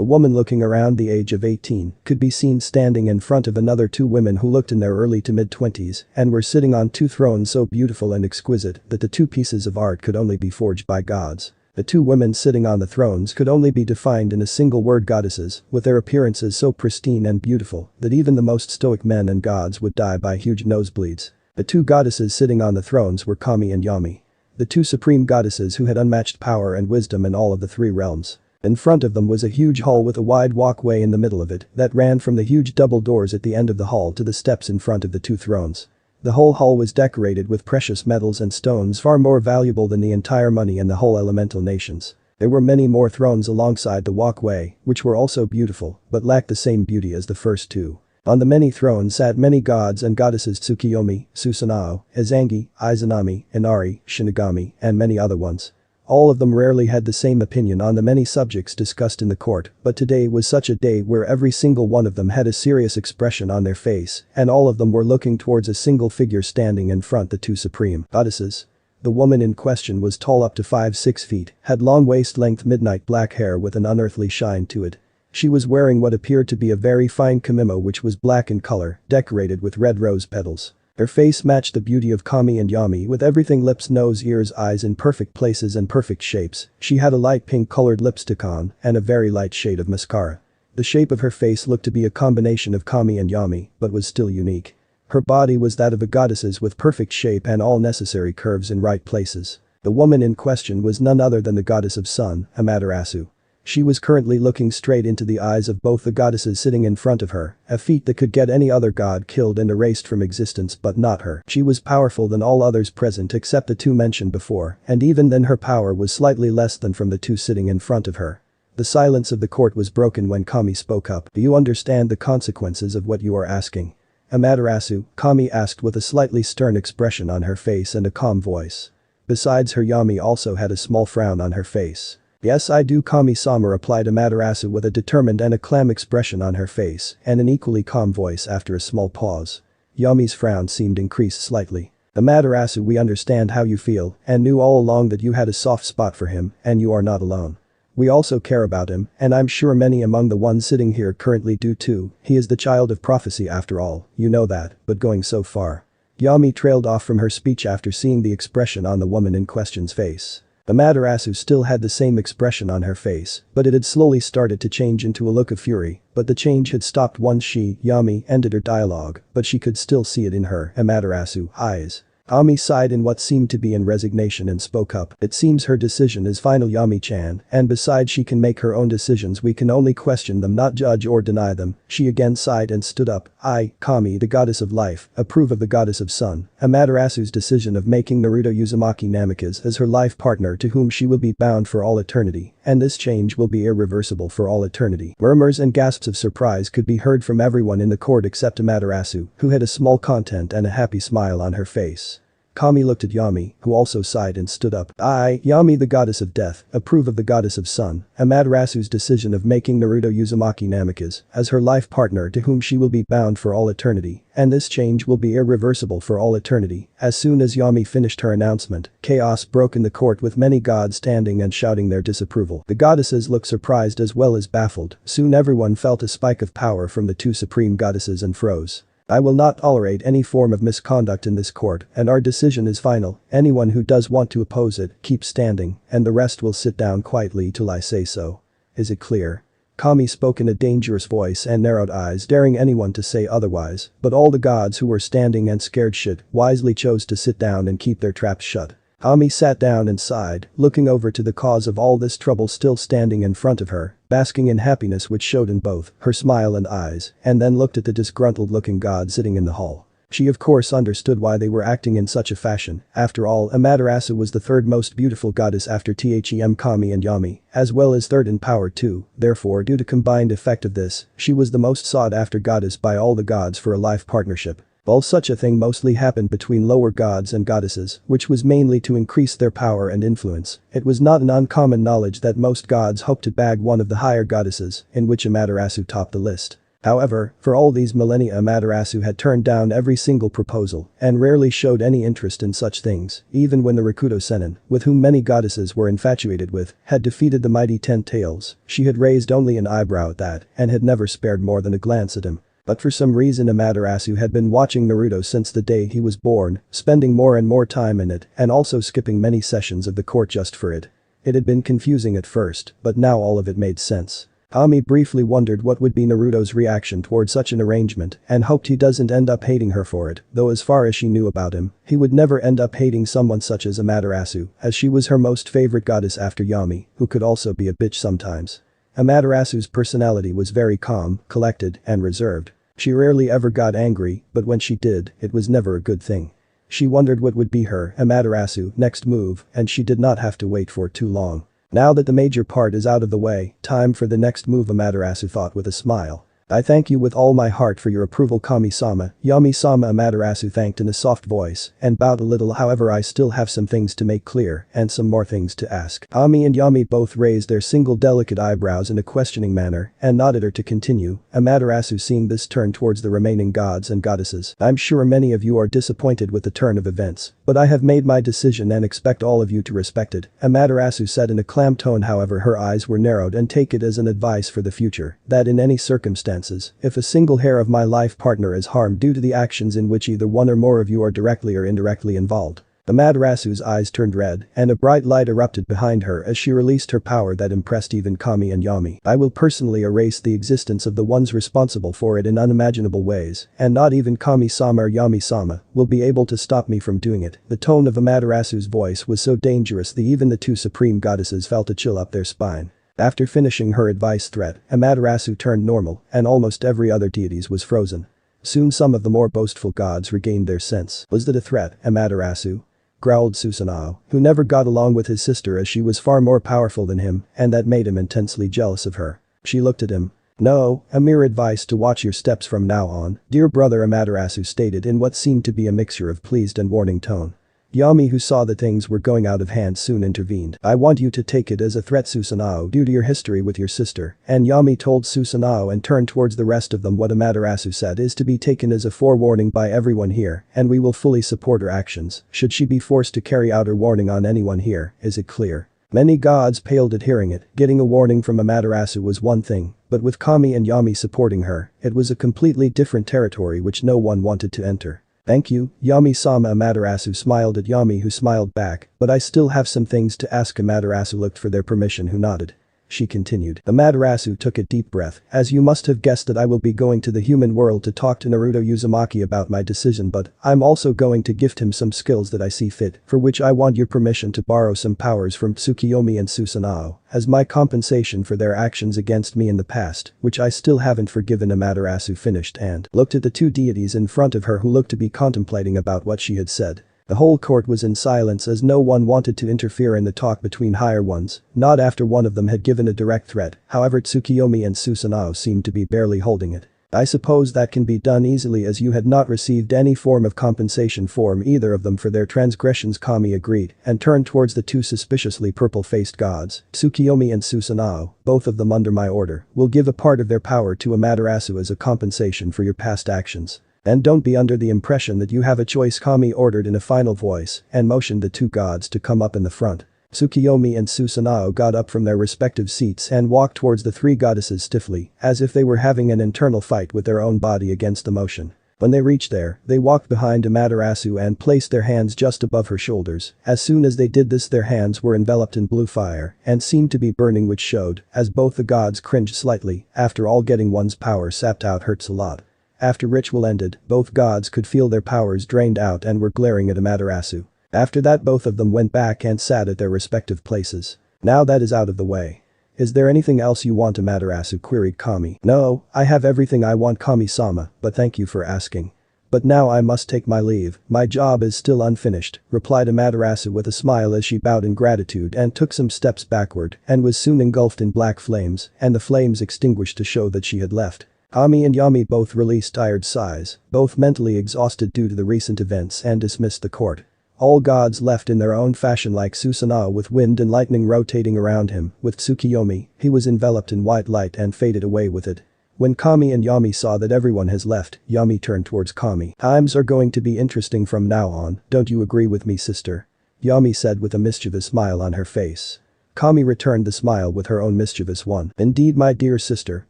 The woman looking around the age of 18 could be seen standing in front of another two women who looked in their early to mid-20s and were sitting on two thrones so beautiful and exquisite that the two pieces of art could only be forged by gods. The two women sitting on the thrones could only be defined in a single word: goddesses, with their appearances so pristine and beautiful that even the most stoic men and gods would die by huge nosebleeds. The two goddesses sitting on the thrones were Kami and Yami, the two supreme goddesses who had unmatched power and wisdom in all of the three realms. In front of them was a huge hall with a wide walkway in the middle of it that ran from the huge double doors at the end of the hall to the steps in front of the two thrones. The whole hall was decorated with precious metals and stones far more valuable than the entire money in the whole elemental nations. There were many more thrones alongside the walkway, which were also beautiful, but lacked the same beauty as the first two. On the many thrones sat many gods and goddesses: Tsukiyomi, Susanoo, Izanagi, Izanami, Inari, Shinigami, and many other ones. All of them rarely had the same opinion on the many subjects discussed in the court, but today was such a day where every single one of them had a serious expression on their face, and all of them were looking towards a single figure standing in front: the two supreme goddesses. The woman in question was tall up to 5-6 feet, had long waist-length midnight black hair with an unearthly shine to it. She was wearing what appeared to be a very fine kimono which was black in color, decorated with red rose petals. Her face matched the beauty of Kami and Yami with everything: lips, nose, ears, eyes in perfect places and perfect shapes. She had a light pink colored lipstick on and a very light shade of mascara. The shape of her face looked to be a combination of Kami and Yami, but was still unique. Her body was that of a goddess's with perfect shape and all necessary curves in right places. The woman in question was none other than the goddess of sun, Amaterasu. She was currently looking straight into the eyes of both the goddesses sitting in front of her, a feat that could get any other god killed and erased from existence but not her. She was powerful than all others present except the two mentioned before, and even then her power was slightly less than from the two sitting in front of her. The silence of the court was broken when Kami spoke up. "Do you understand the consequences of what you are asking?" Amaterasu, Kami asked with a slightly stern expression on her face and a calm voice. Besides her, Yami also had a small frown on her face. "Yes, I do," Kami-sama replied Amaterasu with a determined and a calm expression on her face and an equally calm voice after a small pause. Yami's frown seemed increased slightly. "Amaterasu, we understand how you feel and knew all along that you had a soft spot for him and you are not alone. We also care about him, and I'm sure many among the ones sitting here currently do too. He is the child of prophecy after all, you know that, but going so far." Yami trailed off from her speech after seeing the expression on the woman in question's face. Amaterasu still had the same expression on her face, but it had slowly started to change into a look of fury, but the change had stopped once she, Yami, ended her dialogue, but she could still see it in her, Amaterasu, eyes. Ami sighed in what seemed to be in resignation and spoke up. "It seems her decision is final, Yami-chan, and besides she can make her own decisions, we can only question them, not judge or deny them." She again sighed and stood up. "I, Kami, the goddess of life, approve of the goddess of sun, Amaterasu's decision of making Naruto Uzumaki Namikaze as her life partner to whom she will be bound for all eternity, and this change will be irreversible for all eternity." Murmurs and gasps of surprise could be heard from everyone in the court except Amaterasu, who had a small content and a happy smile on her face. Kami looked at Yami, who also sighed and stood up. "I, Yami the goddess of death, approve of the goddess of sun, Amaterasu's decision of making Naruto Uzumaki Namikaze as her life partner to whom she will be bound for all eternity, and this change will be irreversible for all eternity." As soon as Yami finished her announcement, chaos broke in the court with many gods standing and shouting their disapproval. The goddesses looked surprised as well as baffled. Soon everyone felt a spike of power from the two supreme goddesses and froze. "I will not tolerate any form of misconduct in this court, and our decision is final. Anyone who does want to oppose it, keep standing, and the rest will sit down quietly till I say so. Is it clear?" Kami spoke in a dangerous voice and narrowed eyes, daring anyone to say otherwise, but all the gods who were standing and scared shit wisely chose to sit down and keep their traps shut. Ami sat down and sighed, looking over to the cause of all this trouble still standing in front of her, basking in happiness which showed in both her smile and eyes, and then looked at the disgruntled-looking god sitting in the hall. She of course understood why they were acting in such a fashion. After all, Amaterasu was the third most beautiful goddess after Them Kami and Yami, as well as third in power too. Therefore, due to combined effect of this, she was the most sought after goddess by all the gods for a life partnership. While such a thing mostly happened between lower gods and goddesses, which was mainly to increase their power and influence, it was not an uncommon knowledge that most gods hoped to bag one of the higher goddesses, in which Amaterasu topped the list. However, for all these millennia Amaterasu had turned down every single proposal and rarely showed any interest in such things, even when the Rakuto Sennin, with whom many goddesses were infatuated with, had defeated the mighty Ten Tails, she had raised only an eyebrow at that and had never spared more than a glance at him. But for some reason Amaterasu had been watching Naruto since the day he was born, spending more and more time in it and also skipping many sessions of the court just for it. It had been confusing at first, but now all of it made sense. Ami briefly wondered what would be Naruto's reaction toward such an arrangement and hoped he doesn't end up hating her for it, though as far as she knew about him, he would never end up hating someone such as Amaterasu, as she was her most favorite goddess after Yami, who could also be a bitch sometimes. Amaterasu's personality was very calm, collected, and reserved. She rarely ever got angry, but when she did, it was never a good thing. She wondered what would be her, Amaterasu, next move, and she did not have to wait for too long. Now that the major part is out of the way, time for the next move, Amaterasu thought with a smile. I thank you with all my heart for your approval, Kami-sama. Yami-sama. Amaterasu thanked in a soft voice and bowed a little. However, I still have some things to make clear and some more things to ask. Ami and Yami both raised their single delicate eyebrows in a questioning manner and nodded her to continue. Amaterasu, seeing this, turned towards the remaining gods and goddesses. I'm sure many of you are disappointed with the turn of events, but I have made my decision and expect all of you to respect it. Amaterasu said in a calm tone. However, her eyes were narrowed, and take it as an advice for the future that in any circumstance, if a single hair of my life partner is harmed due to the actions in which either one or more of you are directly or indirectly involved. Amaterasu's eyes turned red and a bright light erupted behind her as she released her power that impressed even Kami and Yami. I will personally erase the existence of the ones responsible for it in unimaginable ways, and not even Kami-sama or Yami-sama will be able to stop me from doing it. The tone of Amaterasu's voice was so dangerous that even the two supreme goddesses felt a chill up their spine. After finishing her advice threat, Amaterasu turned normal, and almost every other deity was frozen. Soon some of the more boastful gods regained their sense. Was that a threat, Amaterasu? Growled Susanoo, who never got along with his sister as she was far more powerful than him, and that made him intensely jealous of her. She looked at him. No, a mere advice to watch your steps from now on, dear brother, Amaterasu stated in what seemed to be a mixture of pleased and warning tone. Yami, who saw that things were going out of hand, soon intervened. I want you to take it as a threat, Susanoo, due to your history with your sister. And Yami told Susanoo and turned towards the rest of them. What Amaterasu said is to be taken as a forewarning by everyone here, and we will fully support her actions should she be forced to carry out her warning on anyone here. Is it clear? Many gods paled at hearing it. Getting a warning from Amaterasu was one thing, but with Kami and Yami supporting her, it was a completely different territory which no one wanted to enter. Thank you, Yami-sama. Amaterasu smiled at Yami, who smiled back, but I still have some things to ask. Amaterasu looked for their permission, who nodded. She continued. Amaterasu took a deep breath. As you must have guessed that I will be going to the human world to talk to Naruto Uzumaki about my decision, but I'm also going to gift him some skills that I see fit, for which I want your permission to borrow some powers from Tsukiyomi and Susanoo as my compensation for their actions against me in the past, which I still haven't forgiven. Amaterasu finished and looked at the two deities in front of her, who looked to be contemplating about what she had said. The whole court was in silence as no one wanted to interfere in the talk between higher ones, not after one of them had given a direct threat. However, Tsukiyomi and Susanoo seemed to be barely holding it. I suppose that can be done easily, as you had not received any form of compensation from either of them for their transgressions. Kami agreed and turned towards the two suspiciously purple-faced gods. Tsukiyomi and Susanoo, both of them under my order, will give a part of their power to Amaterasu as a compensation for your past actions. And don't be under the impression that you have a choice, Kami ordered in a final voice and motioned the two gods to come up in the front. Tsukiyomi and Susanoo got up from their respective seats and walked towards the three goddesses stiffly, as if they were having an internal fight with their own body against the motion. When they reached there, they walked behind Amaterasu and placed their hands just above her shoulders. As soon as they did this, their hands were enveloped in blue fire and seemed to be burning, which showed, as both the gods cringed slightly. After all, getting one's power sapped out hurts a lot. After ritual ended, both gods could feel their powers drained out and were glaring at Amaterasu. After that, both of them went back and sat at their respective places. Now that is out of the way. Is there anything else you want, Amaterasu queried Kami. No, I have everything I want, Kami-sama, but thank you for asking. But now I must take my leave, my job is still unfinished, replied Amaterasu with a smile as she bowed in gratitude and took some steps backward and was soon engulfed in black flames, and the flames extinguished to show that she had left. Kami and Yami both released tired sighs, both mentally exhausted due to the recent events, and dismissed the court. All gods left in their own fashion, like Susanoo with wind and lightning rotating around him. With Tsukiyomi, he was enveloped in white light and faded away with it. When Kami and Yami saw that everyone has left, Yami turned towards Kami. Times are going to be interesting from now on, don't you agree with me, sister? Yami said with a mischievous smile on her face. Kami returned the smile with her own mischievous one. Indeed, my dear sister,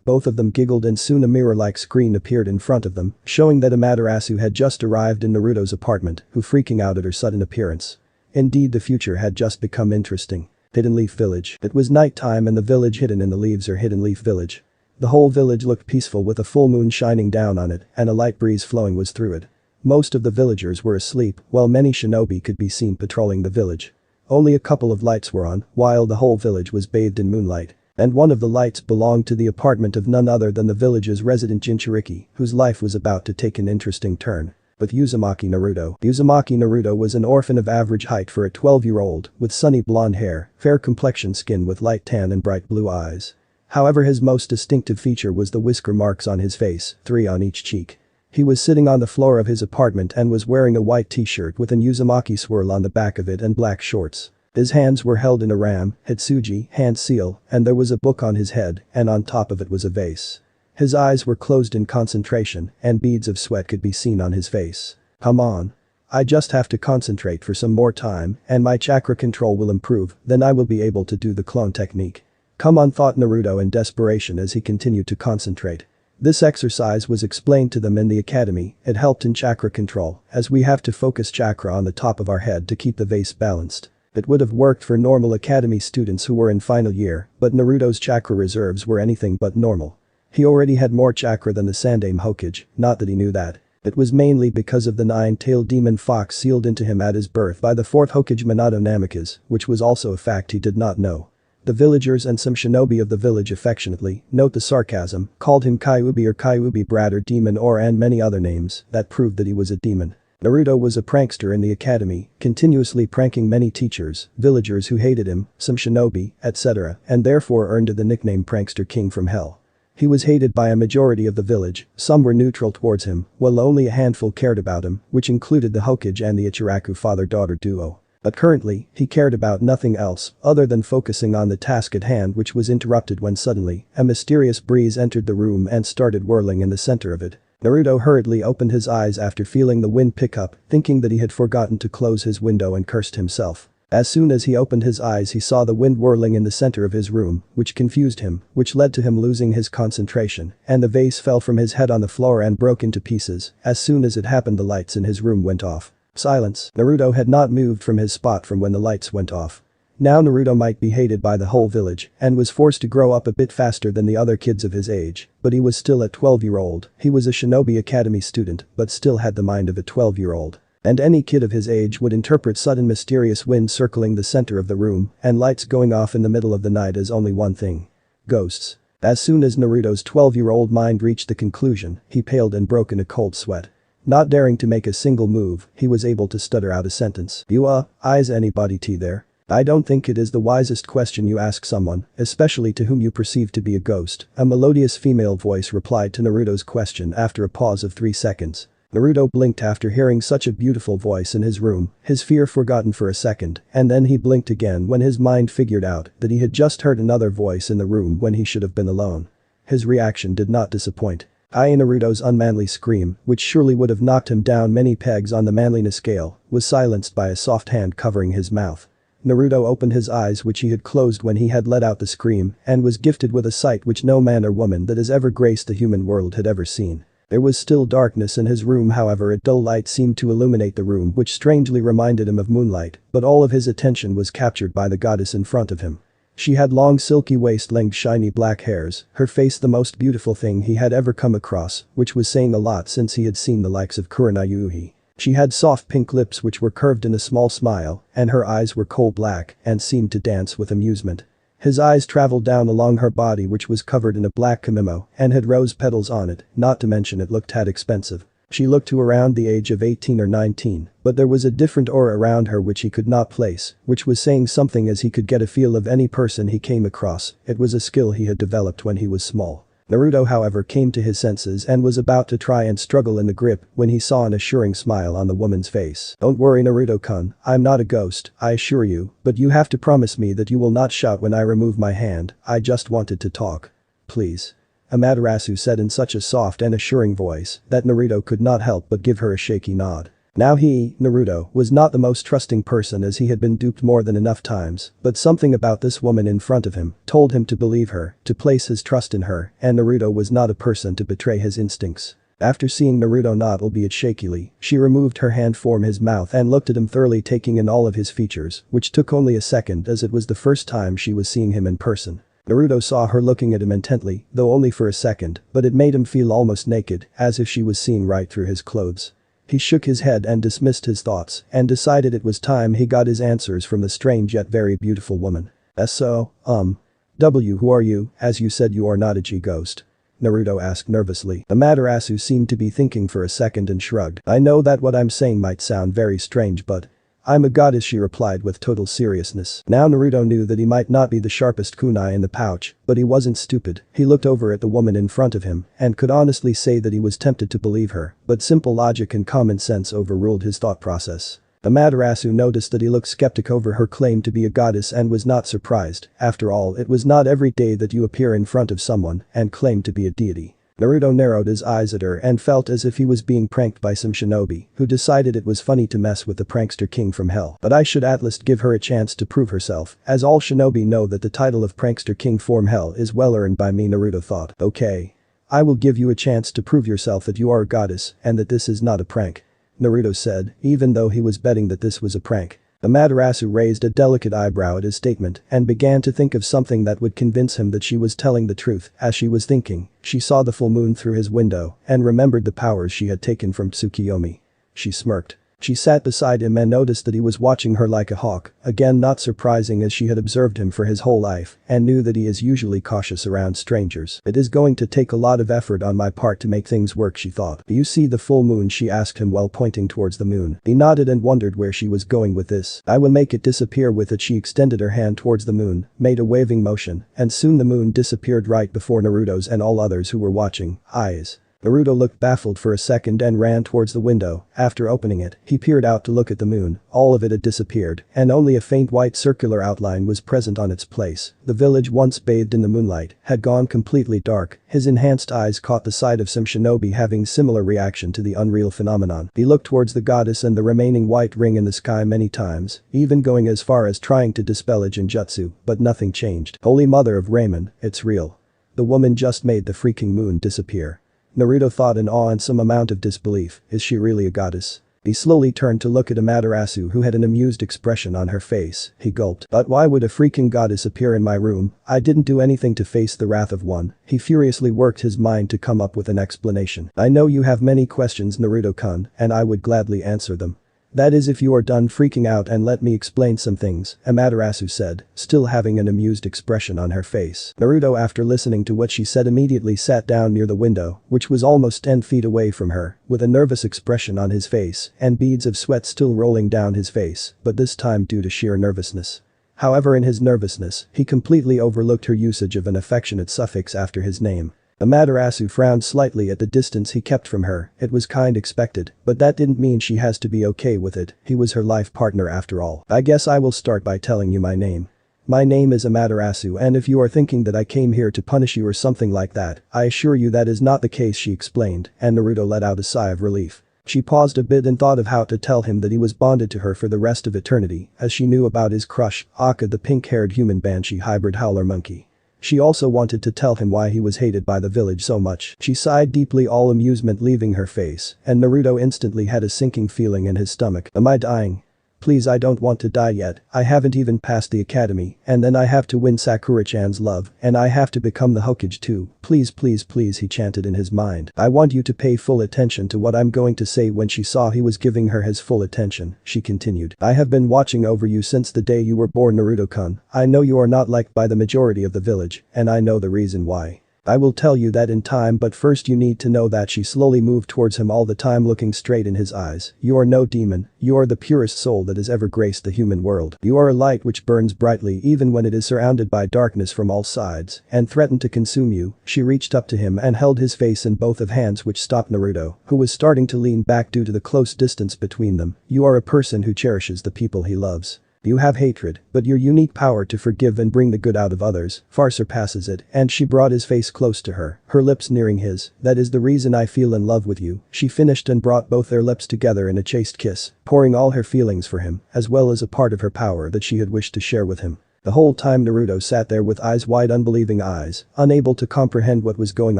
both of them giggled and soon a mirror-like screen appeared in front of them, showing that Amaterasu had just arrived in Naruto's apartment, who freaking out at her sudden appearance. Indeed, the future had just become interesting. Hidden Leaf Village. It was night time and the village hidden in the leaves or Hidden Leaf Village. The whole village looked peaceful with a full moon shining down on it and a light breeze flowing was through it. Most of the villagers were asleep, while many shinobi could be seen patrolling the village. Only a couple of lights were on, while the whole village was bathed in moonlight. And one of the lights belonged to the apartment of none other than the village's resident Jinchuriki, whose life was about to take an interesting turn. With Uzumaki Naruto. Uzumaki Naruto was an orphan of average height for a 12-year-old, with sunny blonde hair, fair complexion skin with light tan and bright blue eyes. However, his most distinctive feature was the whisker marks on his face, 3 on each cheek. He was sitting on the floor of his apartment and was wearing a white t-shirt with an Uzumaki swirl on the back of it and black shorts. His hands were held in a ram, hitsuji, hand seal, and there was a book on his head, and on top of it was a vase. His eyes were closed in concentration, and beads of sweat could be seen on his face. Come on. I just have to concentrate for some more time, and my chakra control will improve, then I will be able to do the clone technique. Come on, thought Naruto in desperation as he continued to concentrate. This exercise was explained to them in the academy, it helped in chakra control, as we have to focus chakra on the top of our head to keep the vase balanced. It would have worked for normal academy students who were in final year, but Naruto's chakra reserves were anything but normal. He already had more chakra than the Sandaime Hokage, not that he knew that. It was mainly because of the 9-tailed demon fox sealed into him at his birth by the 4th Hokage Minato Namikaze, which was also a fact he did not know. The villagers and some shinobi of the village affectionately, note the sarcasm, called him Kyuubi or Kyuubi brat or demon or and many other names that proved that he was a demon. Naruto was a prankster in the academy, continuously pranking many teachers, villagers who hated him, some shinobi, etc., and therefore earned the nickname Prankster King from Hell. He was hated by a majority of the village, some were neutral towards him, while only a handful cared about him, which included the Hokage and the Ichiraku father-daughter duo. But currently, he cared about nothing else other than focusing on the task at hand, which was interrupted when suddenly, a mysterious breeze entered the room and started whirling in the center of it. Naruto hurriedly opened his eyes after feeling the wind pick up, thinking that he had forgotten to close his window and cursed himself. As soon as he opened his eyes he saw the wind whirling in the center of his room, which confused him, which led to him losing his concentration, and the vase fell from his head on the floor and broke into pieces. As soon as it happened the lights in his room went off. Silence. Naruto had not moved from his spot from when the lights went off. Now Naruto might be hated by the whole village and was forced to grow up a bit faster than the other kids of his age, but he was still a 12-year-old. He was a Shinobi Academy student but still had the mind of a 12-year-old. And any kid of his age would interpret sudden mysterious wind circling the center of the room and lights going off in the middle of the night as only one thing. Ghosts. As soon as Naruto's 12-year-old mind reached the conclusion, he paled and broke in a cold sweat. Not daring to make a single move, he was able to stutter out a sentence. Is anybody there? I don't think it is the wisest question you ask someone, especially to whom you perceive to be a ghost, a melodious female voice replied to Naruto's question after a pause of 3 seconds. Naruto blinked after hearing such a beautiful voice in his room, his fear forgotten for a second, and then he blinked again when his mind figured out that he had just heard another voice in the room when he should have been alone. His reaction did not disappoint. Naruto's unmanly scream, which surely would have knocked him down many pegs on the manliness scale, was silenced by a soft hand covering his mouth. Naruto opened his eyes, which he had closed when he had let out the scream, and was gifted with a sight which no man or woman that has ever graced the human world had ever seen. There was still darkness in his room, however a dull light seemed to illuminate the room which strangely reminded him of moonlight, but all of his attention was captured by the goddess in front of him. She had long silky waist-length shiny black hairs, her face the most beautiful thing he had ever come across, which was saying a lot since he had seen the likes of Kurenai. She had soft pink lips which were curved in a small smile, and her eyes were coal black and seemed to dance with amusement. His eyes traveled down along her body, which was covered in a black kimono and had rose petals on it, not to mention it looked tad expensive. She looked to around the age of 18 or 19, but there was a different aura around her which he could not place, which was saying something as he could get a feel of any person he came across. It was a skill he had developed when he was small. Naruto, however, came to his senses and was about to try and struggle in the grip when he saw an assuring smile on the woman's face. Don't worry, Naruto-kun, I'm not a ghost, I assure you, but you have to promise me that you will not shout when I remove my hand. I just wanted to talk. Please. Amaterasu said in such a soft and assuring voice that Naruto could not help but give her a shaky nod. Now he, Naruto, was not the most trusting person as he had been duped more than enough times, but something about this woman in front of him told him to believe her, to place his trust in her, and Naruto was not a person to betray his instincts. After seeing Naruto nod albeit shakily, she removed her hand from his mouth and looked at him thoroughly, taking in all of his features, which took only a second as it was the first time she was seeing him in person. Naruto saw her looking at him intently, though only for a second, but it made him feel almost naked, as if she was seeing right through his clothes. He shook his head and dismissed his thoughts and decided it was time he got his answers from the strange yet very beautiful woman. So, who are you, as you said you are not a G-ghost? Naruto asked nervously. Amaterasu seemed to be thinking for a second and shrugged. I know that what I'm saying might sound very strange, but I'm a goddess, she replied with total seriousness. Now Naruto knew that he might not be the sharpest kunai in the pouch, but he wasn't stupid. He looked over at the woman in front of him and could honestly say that he was tempted to believe her, but simple logic and common sense overruled his thought process. Amaterasu noticed that he looked skeptic over her claim to be a goddess and was not surprised. After all, it was not every day that you appear in front of someone and claim to be a deity. Naruto narrowed his eyes at her and felt as if he was being pranked by some shinobi who decided it was funny to mess with the prankster king from hell. But I should at least give her a chance to prove herself, as all shinobi know that the title of prankster king from hell is well earned by me, Naruto thought. Okay. I will give you a chance to prove yourself that you are a goddess and that this is not a prank, Naruto said, even though he was betting that this was a prank. Amaterasu raised a delicate eyebrow at his statement and began to think of something that would convince him that she was telling the truth. As she was thinking, she saw the full moon through his window and remembered the powers she had taken from Tsukiyomi. She smirked. She sat beside him and noticed that he was watching her like a hawk, again not surprising as she had observed him for his whole life and knew that he is usually cautious around strangers. It is going to take a lot of effort on my part to make things work, she thought. Do you see the full moon, she asked him while pointing towards the moon. He nodded and wondered where she was going with this. I will make it disappear with it. She extended her hand towards the moon, made a waving motion, and soon the moon disappeared right before Naruto's and all others who were watching eyes. Naruto looked baffled for a second and ran towards the window. After opening it, he peered out to look at the moon. All of it had disappeared, and only a faint white circular outline was present on its place. The village, once bathed in the moonlight, had gone completely dark. His enhanced eyes caught the sight of some shinobi having similar reaction to the unreal phenomenon. He looked towards the goddess and the remaining white ring in the sky many times, even going as far as trying to dispel a genjutsu, but nothing changed. Holy Mother of Raymond, it's real. The woman just made the freaking moon disappear. Naruto thought in awe and some amount of disbelief. Is she really a goddess? He slowly turned to look at Amaterasu, who had an amused expression on her face. He gulped. But why would a freaking goddess appear in my room? I didn't do anything to face the wrath of one. He furiously worked his mind to come up with an explanation. I know you have many questions, Naruto-kun, and I would gladly answer them. That is if you are done freaking out and let me explain some things, Amaterasu said, still having an amused expression on her face. Naruto, after listening to what she said, immediately sat down near the window, which was almost 10 feet away from her, with a nervous expression on his face and beads of sweat still rolling down his face, but this time due to sheer nervousness. However, in his nervousness, he completely overlooked her usage of an affectionate suffix after his name. Amaterasu frowned slightly at the distance he kept from her. It was kind expected, but that didn't mean she has to be okay with it. He was her life partner after all. I guess I will start by telling you my name. My name is Amaterasu, and if you are thinking that I came here to punish you or something like that, I assure you that is not the case, she explained, and Naruto let out a sigh of relief. She paused a bit and thought of how to tell him that he was bonded to her for the rest of eternity, as she knew about his crush, Akka, the pink-haired human banshee hybrid howler monkey. She also wanted to tell him why he was hated by the village so much. She sighed deeply, all amusement leaving her face, and Naruto instantly had a sinking feeling in his stomach. Am I dying? Please, I don't want to die yet. I haven't even passed the academy, and then I have to win Sakura-chan's love, and I have to become the Hokage too. Please, please, please, he chanted in his mind. I want you to pay full attention to what I'm going to say. When she saw he was giving her his full attention, she continued. I have been watching over you since the day you were born, Naruto-kun. I know you are not liked by the majority of the village, and I know the reason why. I will tell you that in time, but first you need to know that. She slowly moved towards him, all the time looking straight in his eyes. You are no demon, you are the purest soul that has ever graced the human world. You are a light which burns brightly even when it is surrounded by darkness from all sides and threatened to consume you. She reached up to him and held his face in both of hands, which stopped Naruto, who was starting to lean back due to the close distance between them. You are a person who cherishes the people he loves. You have hatred, but your unique power to forgive and bring the good out of others far surpasses it, and she brought his face close to her lips nearing his. That is the reason I feel in love with you, she finished and brought both their lips together in a chaste kiss, pouring all her feelings for him, as well as a part of her power that she had wished to share with him. The whole time Naruto sat there with eyes wide, unbelieving eyes, unable to comprehend what was going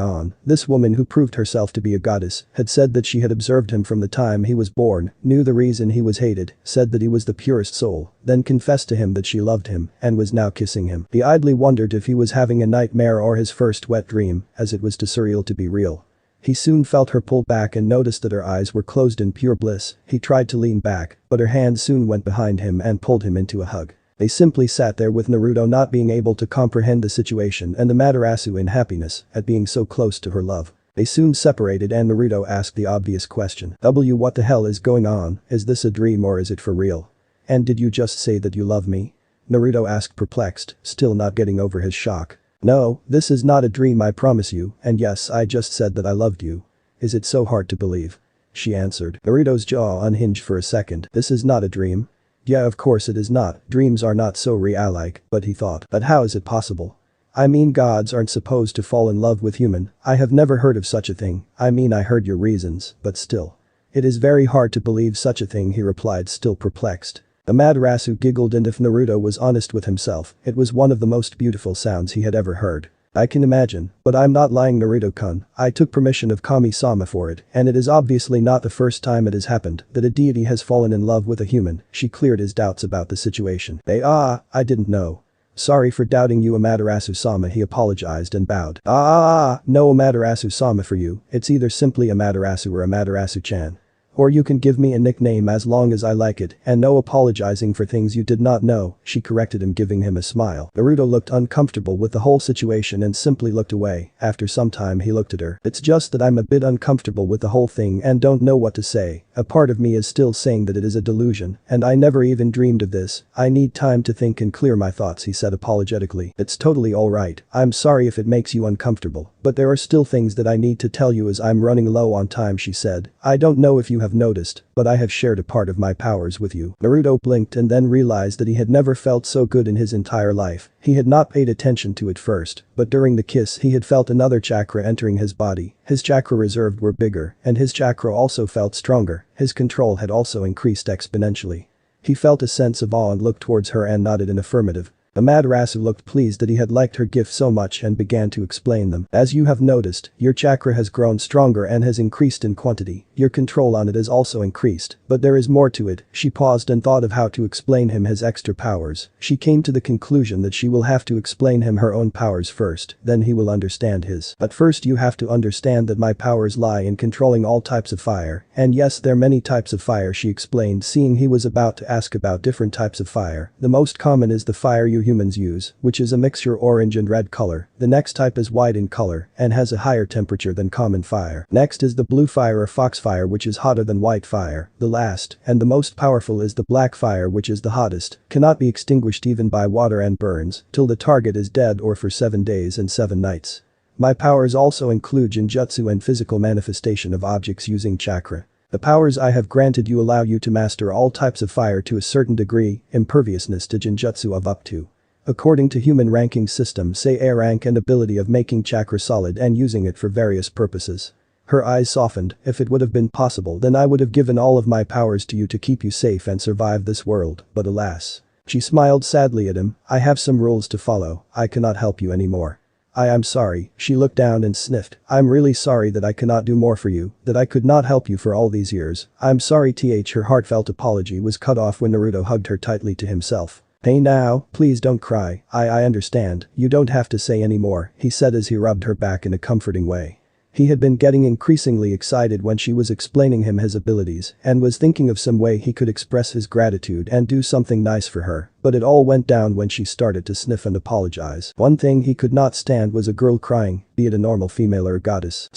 on. This woman, who proved herself to be a goddess, had said that she had observed him from the time he was born, knew the reason he was hated, said that he was the purest soul, then confessed to him that she loved him, and was now kissing him. He idly wondered if he was having a nightmare or his first wet dream, as it was too surreal to be real. He soon felt her pull back and noticed that her eyes were closed in pure bliss. He tried to lean back, but her hand soon went behind him and pulled him into a hug. They simply sat there with Naruto not being able to comprehend the situation and Amaterasu in happiness at being so close to her love. They soon separated and Naruto asked the obvious question. What the hell is going on? Is this a dream or is it for real? And did you just say that you love me? Naruto asked, perplexed, still not getting over his shock. No, this is not a dream, I promise you, and yes, I just said that I loved you. Is it so hard to believe? She answered. Naruto's jaw unhinged for a second. This is not a dream? Yeah, of course it is not, dreams are not so real-like, but he thought, but how is it possible? I mean, gods aren't supposed to fall in love with human, I have never heard of such a thing, I mean I heard your reasons, but still. It is very hard to believe such a thing, he replied, still perplexed. Amaterasu giggled, and if Naruto was honest with himself, it was one of the most beautiful sounds he had ever heard. I can imagine, but I'm not lying, Naruto-kun, I took permission of Kami-sama for it, and it is obviously not the first time it has happened that a deity has fallen in love with a human. She cleared his doubts about the situation. I didn't know. Sorry for doubting you, Amaterasu-sama, he apologized and bowed. No Amaterasu-sama for you, it's either simply Amaterasu or Amaterasu-chan. Or you can give me a nickname as long as I like it, and no apologizing for things you did not know, she corrected him, giving him a smile. Naruto looked uncomfortable with the whole situation and simply looked away. After some time he looked at her. It's just that I'm a bit uncomfortable with the whole thing and don't know what to say. A part of me is still saying that it is a delusion, and I never even dreamed of this. I need time to think and clear my thoughts, he said apologetically. It's totally alright, I'm sorry if it makes you uncomfortable, but there are still things that I need to tell you as I'm running low on time, she said. I don't know if you have noticed, but I have shared a part of my powers with you. Naruto blinked and then realized that he had never felt so good in his entire life. He had not paid attention to it first, but during the kiss he had felt another chakra entering his body. His chakra reserved were bigger, and his chakra also felt stronger. His control had also increased exponentially. He felt a sense of awe and looked towards her and nodded in affirmative. Amaterasu looked pleased that he had liked her gift so much and began to explain them. As you have noticed, your chakra has grown stronger and has increased in quantity. Your control on it has also increased, but there is more to it. She paused and thought of how to explain him his extra powers. She came to the conclusion that she will have to explain him her own powers first, then he will understand his. But first you have to understand that my powers lie in controlling all types of fire, and yes, there are many types of fire, she explained, seeing he was about to ask about different types of fire. The most common is the fire you humans use, which is a mixture orange and red color. The next type is white in color and has a higher temperature than common fire. Next is the blue fire or foxfire, which is hotter than white fire. The last, and the most powerful, is the black fire, which is the hottest, cannot be extinguished even by water and burns till the target is dead or for 7 days and 7 nights. My powers also include genjutsu and physical manifestation of objects using chakra. The powers I have granted you allow you to master all types of fire to a certain degree, imperviousness to genjutsu of up to. According to human ranking system, say A rank, and ability of making chakra solid and using it for various purposes. Her eyes softened. If it would have been possible, then I would have given all of my powers to you to keep you safe and survive this world, but alas. She smiled sadly at him. I have some rules to follow, I cannot help you anymore. I am sorry, she looked down and sniffed. I'm really sorry that I cannot do more for you, that I could not help you for all these years. I'm sorry. Her heartfelt apology was cut off when Naruto hugged her tightly to himself. Hey now, please don't cry, I understand, you don't have to say any more, he said as he rubbed her back in a comforting way. He had been getting increasingly excited when she was explaining him his abilities and was thinking of some way he could express his gratitude and do something nice for her, but it all went down when she started to sniff and apologize. One thing he could not stand was a girl crying, be it a normal female or a goddess.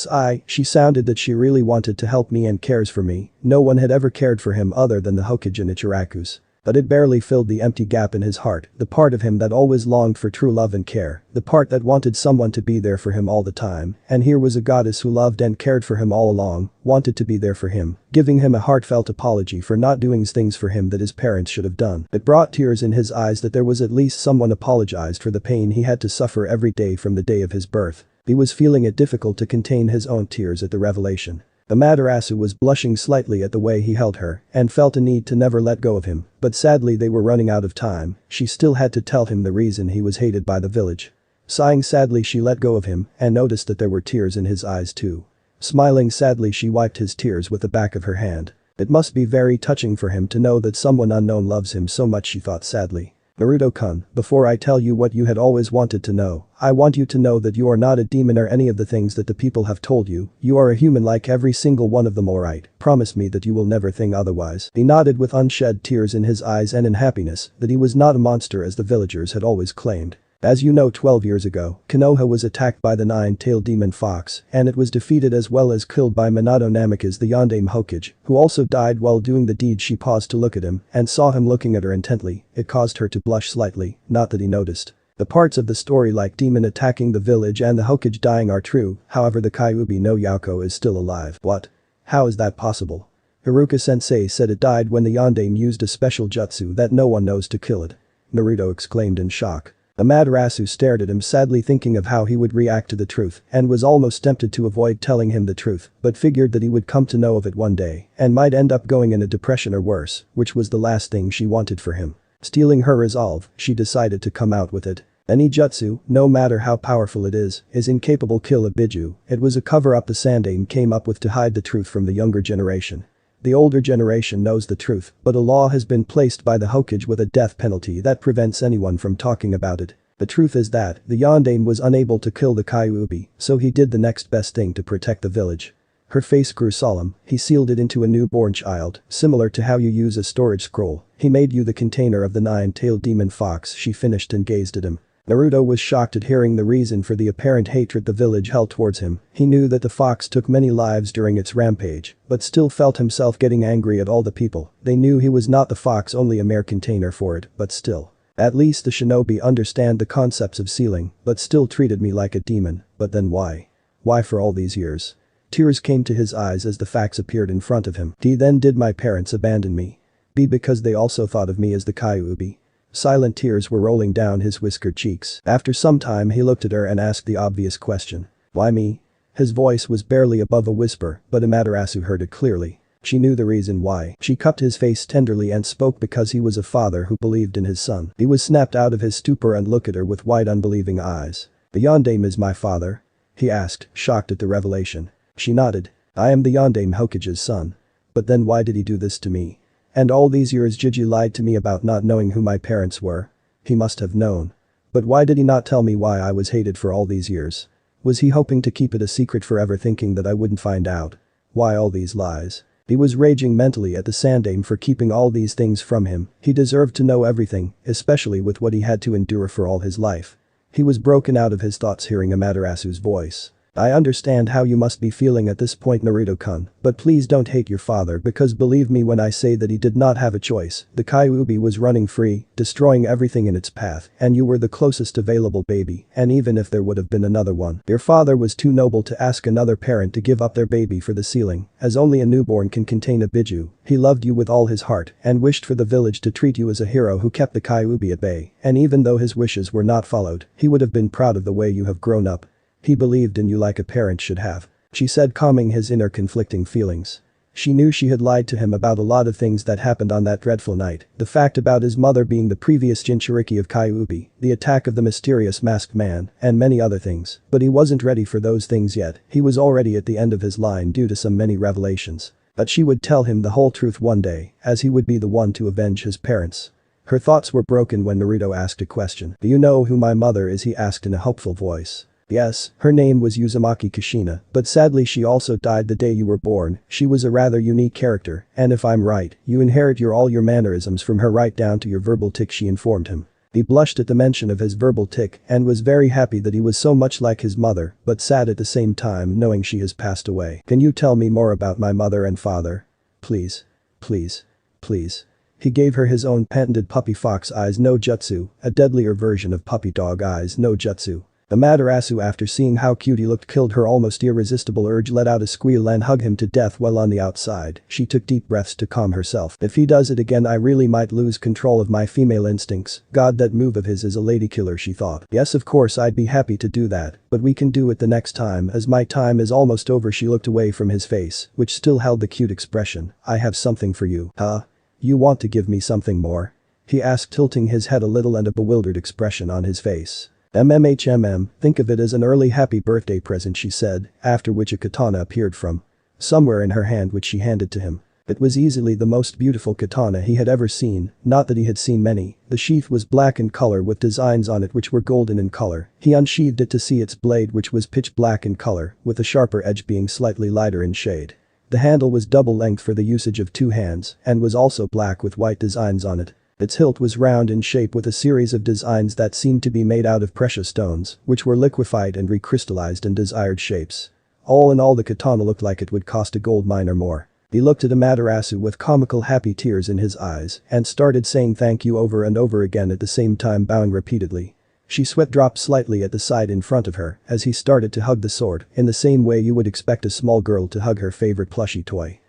She sounded that she really wanted to help me and cares for me. No one had ever cared for him other than the Hokage and Ichirakus. But it barely filled the empty gap in his heart, the part of him that always longed for true love and care, the part that wanted someone to be there for him all the time, and here was a goddess who loved and cared for him all along, wanted to be there for him, giving him a heartfelt apology for not doing things for him that his parents should have done. It brought tears in his eyes that there was at least someone apologized for the pain he had to suffer every day from the day of his birth. He was feeling it difficult to contain his own tears at the revelation. Amaterasu was blushing slightly at the way he held her and felt a need to never let go of him, but sadly they were running out of time, she still had to tell him the reason he was hated by the village. Sighing sadly she let go of him and noticed that there were tears in his eyes too. Smiling sadly she wiped his tears with the back of her hand. It must be very touching for him to know that someone unknown loves him so much, she thought sadly. Naruto-kun, before I tell you what you had always wanted to know, I want you to know that you are not a demon or any of the things that the people have told you, you are a human like every single one of them, alright? Promise me that you will never think otherwise. He nodded with unshed tears in his eyes and in happiness that he was not a monster as the villagers had always claimed. As you know, 12 years ago, Konoha was attacked by the nine-tailed demon fox, and it was defeated as well as killed by Minato Namikaze the Yondaime Hokage, who also died while doing the deed. She paused to look at him and saw him looking at her intently. It caused her to blush slightly, not that he noticed. The parts of the story like demon attacking the village and the Hokage dying are true, however the Kyuubi no Yauko is still alive. What? How is that possible? Haruka-sensei said it died when the Yondaime used a special jutsu that no one knows to kill it. Naruto exclaimed in shock. Amaterasu stared at him sadly, thinking of how he would react to the truth and was almost tempted to avoid telling him the truth, but figured that he would come to know of it one day and might end up going in a depression or worse, which was the last thing she wanted for him. Stealing her resolve, she decided to come out with it. Any jutsu, no matter how powerful it is incapable kill a Biju. It was a cover-up the Sandaime came up with to hide the truth from the younger generation. The older generation knows the truth, but a law has been placed by the Hokage with a death penalty that prevents anyone from talking about it. The truth is that the Yondaime was unable to kill the Kyuubi, so he did the next best thing to protect the village. Her face grew solemn. He sealed it into a newborn child, similar to how you use a storage scroll. He made you the container of the nine-tailed demon fox. She finished and gazed at him. Naruto was shocked at hearing the reason for the apparent hatred the village held towards him. He knew that the fox took many lives during its rampage, but still felt himself getting angry at all the people. They knew he was not the fox, only a mere container for it, but still. At least the shinobi understand the concepts of sealing, but still treated me like a demon. But then why? Why for all these years? Tears came to his eyes as the facts appeared in front of him. D. Then did my parents abandon me? B. Because they also thought of me as the Kyuubi? Silent tears were rolling down his whiskered cheeks. After some time he looked at her and asked the obvious question. Why me? His voice was barely above a whisper, but Amaterasu heard it clearly. She knew the reason why. She cupped his face tenderly and spoke because he was a father who believed in his son. He was snapped out of his stupor and looked at her with wide unbelieving eyes. The Yondaime is my father? He asked, shocked at the revelation. She nodded. I am the Yondaime Hokage's son. But then why did he do this to me? And all these years Jiji lied to me about not knowing who my parents were. He must have known. But why did he not tell me why I was hated for all these years? Was he hoping to keep it a secret forever, thinking that I wouldn't find out? Why all these lies? He was raging mentally at the Sandaime for keeping all these things from him. He deserved to know everything, especially with what he had to endure for all his life. He was broken out of his thoughts hearing Amaterasu's voice. I understand how you must be feeling at this point, Naruto-kun, but please don't hate your father, because believe me when I say that he did not have a choice. The Kyuubi was running free, destroying everything in its path, and you were the closest available baby, and even if there would have been another one, your father was too noble to ask another parent to give up their baby for the sealing, as only a newborn can contain a Biju. He loved you with all his heart and wished for the village to treat you as a hero who kept the Kyuubi at bay, and even though his wishes were not followed, he would have been proud of the way you have grown up. He believed in you like a parent should have, she said, calming his inner conflicting feelings. She knew she had lied to him about a lot of things that happened on that dreadful night, the fact about his mother being the previous Jinchuriki of Kyuubi, the attack of the mysterious masked man, and many other things, but he wasn't ready for those things yet. He was already at the end of his line due to some many revelations. But she would tell him the whole truth one day, as he would be the one to avenge his parents. Her thoughts were broken when Naruto asked a question. Do you know who my mother is? He asked in a hopeful voice. Yes, her name was Uzumaki Kushina, but sadly she also died the day you were born. She was a rather unique character, and if I'm right, you inherit all your mannerisms from her right down to your verbal tic, she informed him. He blushed at the mention of his verbal tic and was very happy that he was so much like his mother, but sad at the same time knowing she has passed away. Can you tell me more about my mother and father? Please. Please. Please. He gave her his own patented puppy fox eyes no jutsu, a deadlier version of puppy dog eyes no jutsu. Amaterasu, after seeing how cute he looked, killed her almost irresistible urge, let out a squeal and hug him to death while on the outside. She took deep breaths to calm herself. If he does it again, I really might lose control of my female instincts. God, that move of his is a lady killer, she thought. Yes, of course I'd be happy to do that, but we can do it the next time, as my time is almost over. She looked away from his face, which still held the cute expression. I have something for you. Huh? You want to give me something more? He asked, tilting his head a little and a bewildered expression on his face. Think of it as an early happy birthday present, she said, after which a katana appeared from somewhere in her hand, which she handed to him. It was easily the most beautiful katana he had ever seen, not that he had seen many. The sheath was black in color with designs on it which were golden in color. He unsheathed it to see its blade, which was pitch black in color, with the sharper edge being slightly lighter in shade. The handle was double length for the usage of two hands, and was also black with white designs on it. Its hilt was round in shape with a series of designs that seemed to be made out of precious stones, which were liquefied and recrystallized in desired shapes. All in all, the katana looked like it would cost a gold mine or more. He looked at Amaterasu with comical happy tears in his eyes and started saying thank you over and over again, at the same time bowing repeatedly. She sweat dropped slightly at the side in front of her as he started to hug the sword, in the same way you would expect a small girl to hug her favorite plushie toy.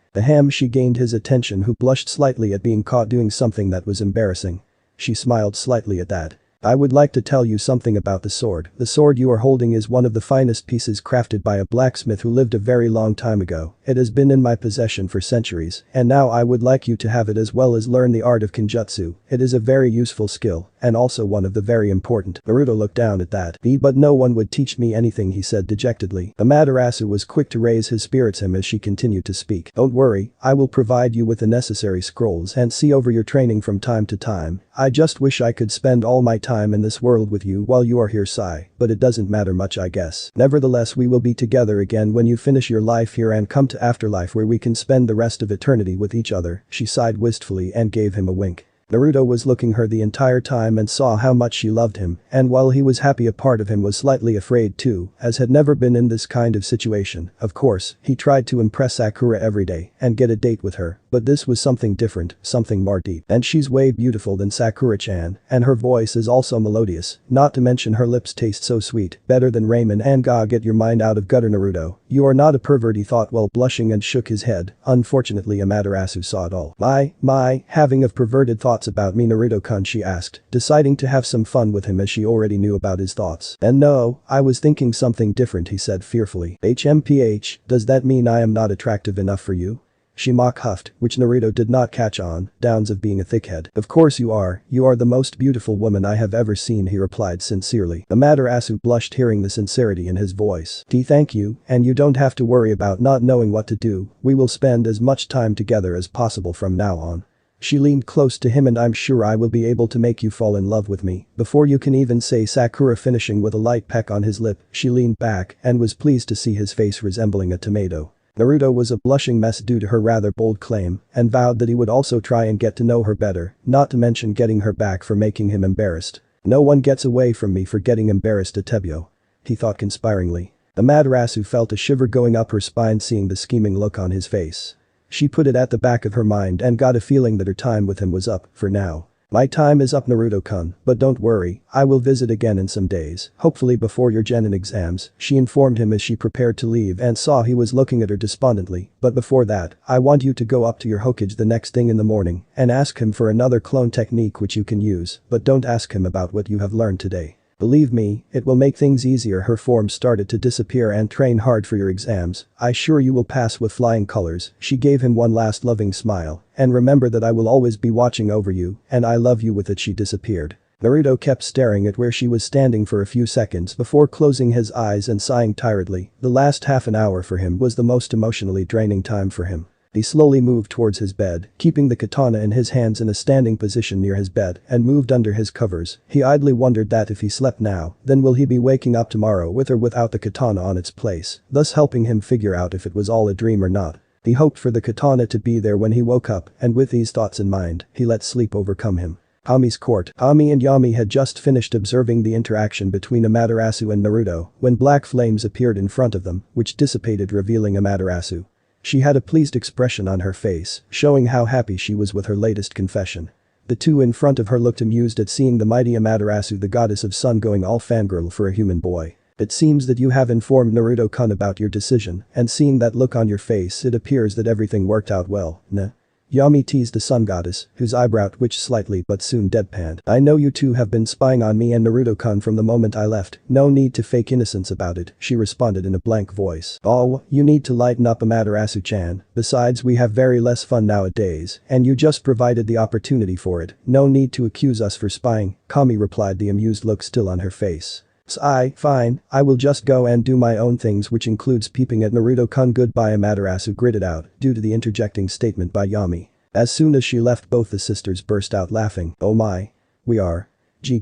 She gained his attention, who blushed slightly at being caught doing something that was embarrassing. She smiled slightly at that. I would like to tell you something about the sword. The sword you are holding is one of the finest pieces crafted by a blacksmith who lived a very long time ago. It has been in my possession for centuries, and now I would like you to have it as well as learn the art of Kenjutsu. It is a very useful skill, and also one of the very important. Naruto looked down at that. But no one would teach me anything, he said dejectedly. Amaterasu was quick to raise his spirits him as she continued to speak. Don't worry, I will provide you with the necessary scrolls and see over your training from time to time. I just wish I could spend all my time in this world with you while you are here, Sai, but it doesn't matter much, I guess. Nevertheless, we will be together again when you finish your life here and come to afterlife, where we can spend the rest of eternity with each other. She sighed wistfully and gave him a wink. Naruto was looking her the entire time and saw how much she loved him, and while he was happy, a part of him was slightly afraid too, as had never been in this kind of situation. Of course, he tried to impress Sakura every day and get a date with her, but this was something different, something more deep. And she's way beautiful than Sakura-chan, and her voice is also melodious, not to mention her lips taste so sweet, better than ramen and ga. Get your mind out of gutter, Naruto. You are not a pervert, he thought while blushing and shook his head. Unfortunately, Amaterasu saw it all. Having of perverted thoughts about me, Naruto-kun, she asked, deciding to have some fun with him as she already knew about his thoughts. And no, I was thinking something different, he said fearfully. Does that mean I am not attractive enough for you? She mock huffed, which Naruto did not catch on, downs of being a thickhead. Of course you are the most beautiful woman I have ever seen, he replied sincerely. Amaterasu blushed hearing the sincerity in his voice. Thank you, and you don't have to worry about not knowing what to do. We will spend as much time together as possible from now on. She leaned close to him. And I'm sure I will be able to make you fall in love with me before you can even say Sakura, finishing with a light peck on his lip. She leaned back and was pleased to see his face resembling a tomato. Naruto was a blushing mess due to her rather bold claim and vowed that he would also try and get to know her better, not to mention getting her back for making him embarrassed. No one gets away from me for getting embarrassed, Atebio, he thought conspiringly. Amaterasu felt a shiver going up her spine seeing the scheming look on his face. She put it at the back of her mind and got a feeling that her time with him was up, for now. My time is up, Naruto-kun, but don't worry, I will visit again in some days, hopefully before your genin exams, she informed him as she prepared to leave and saw he was looking at her despondently. But before that, I want you to go up to your Hokage the next thing in the morning and ask him for another clone technique which you can use, but don't ask him about what you have learned today. Believe me, it will make things easier. Her form started to disappear. And train hard for your exams. I sure you will pass with flying colors. She gave him one last loving smile. And remember that I will always be watching over you, and I love you. With it she disappeared. Naruto kept staring at where she was standing for a few seconds before closing his eyes and sighing tiredly. The last half an hour for him was the most emotionally draining time for him. He slowly moved towards his bed, keeping the katana in his hands in a standing position near his bed, and moved under his covers. He idly wondered that if he slept now, then will he be waking up tomorrow with or without the katana on its place, thus helping him figure out if it was all a dream or not. He hoped for the katana to be there when he woke up, and with these thoughts in mind, he let sleep overcome him. Ami's court. Ami and Yami had just finished observing the interaction between Amaterasu and Naruto when black flames appeared in front of them, which dissipated, revealing Amaterasu. She had a pleased expression on her face, showing how happy she was with her latest confession. The two in front of her looked amused at seeing the mighty Amaterasu, the goddess of sun, going all fangirl for a human boy. It seems that you have informed Naruto-kun about your decision, and seeing that look on your face, it appears that everything worked out well, nah? Yami teased the sun goddess, whose eyebrow twitched slightly but soon deadpanned. I know you two have been spying on me and Naruto-kun from the moment I left, no need to fake innocence about it, she responded in a blank voice. Oh, you need to lighten up, Amaterasu-chan, besides we have very less fun nowadays, and you just provided the opportunity for it, no need to accuse us for spying, Kami replied, the amused look still on her face. Fine, I will just go and do my own things, which includes peeping at Naruto-kun. Goodbye, Amaterasu gritted out, due to the interjecting statement by Yami. As soon as she left, both the sisters burst out laughing. Oh my. We are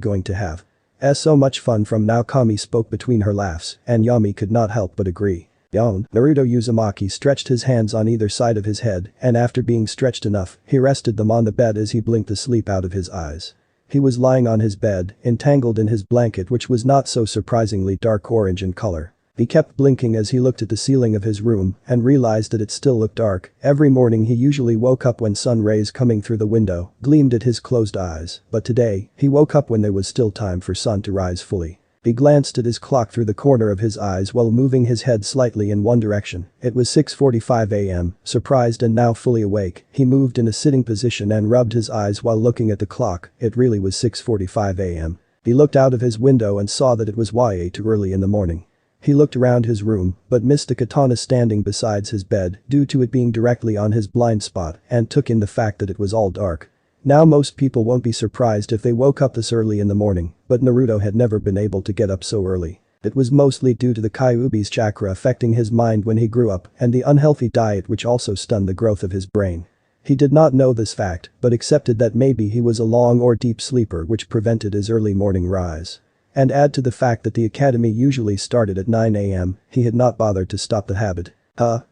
going to have so much fun from now, Kami spoke between her laughs, and Yami could not help but agree. Yawn. Naruto Uzumaki stretched his hands on either side of his head, and after being stretched enough, he rested them on the bed as he blinked the sleep out of his eyes. He was lying on his bed, entangled in his blanket, which was not so surprisingly dark orange in color. He kept blinking as he looked at the ceiling of his room and realized that it still looked dark. Every morning he usually woke up when sun rays coming through the window gleamed at his closed eyes, but today, he woke up when there was still time for sun to rise fully. He glanced at his clock through the corner of his eyes while moving his head slightly in one direction. It was 6:45 a.m. Surprised and now fully awake, he moved in a sitting position and rubbed his eyes while looking at the clock. It really was 6:45 a.m. He looked out of his window and saw that it was way too early in the morning. He looked around his room, but missed the katana standing beside his bed due to it being directly on his blind spot, and took in the fact that it was all dark. Now most people won't be surprised if they woke up this early in the morning, but Naruto had never been able to get up so early. It was mostly due to the Kyuubi's chakra affecting his mind when he grew up and the unhealthy diet which also stunned the growth of his brain. He did not know this fact, but accepted that maybe he was a long or deep sleeper which prevented his early morning rise. And add to the fact that the academy usually started at 9 a.m., he had not bothered to stop the habit.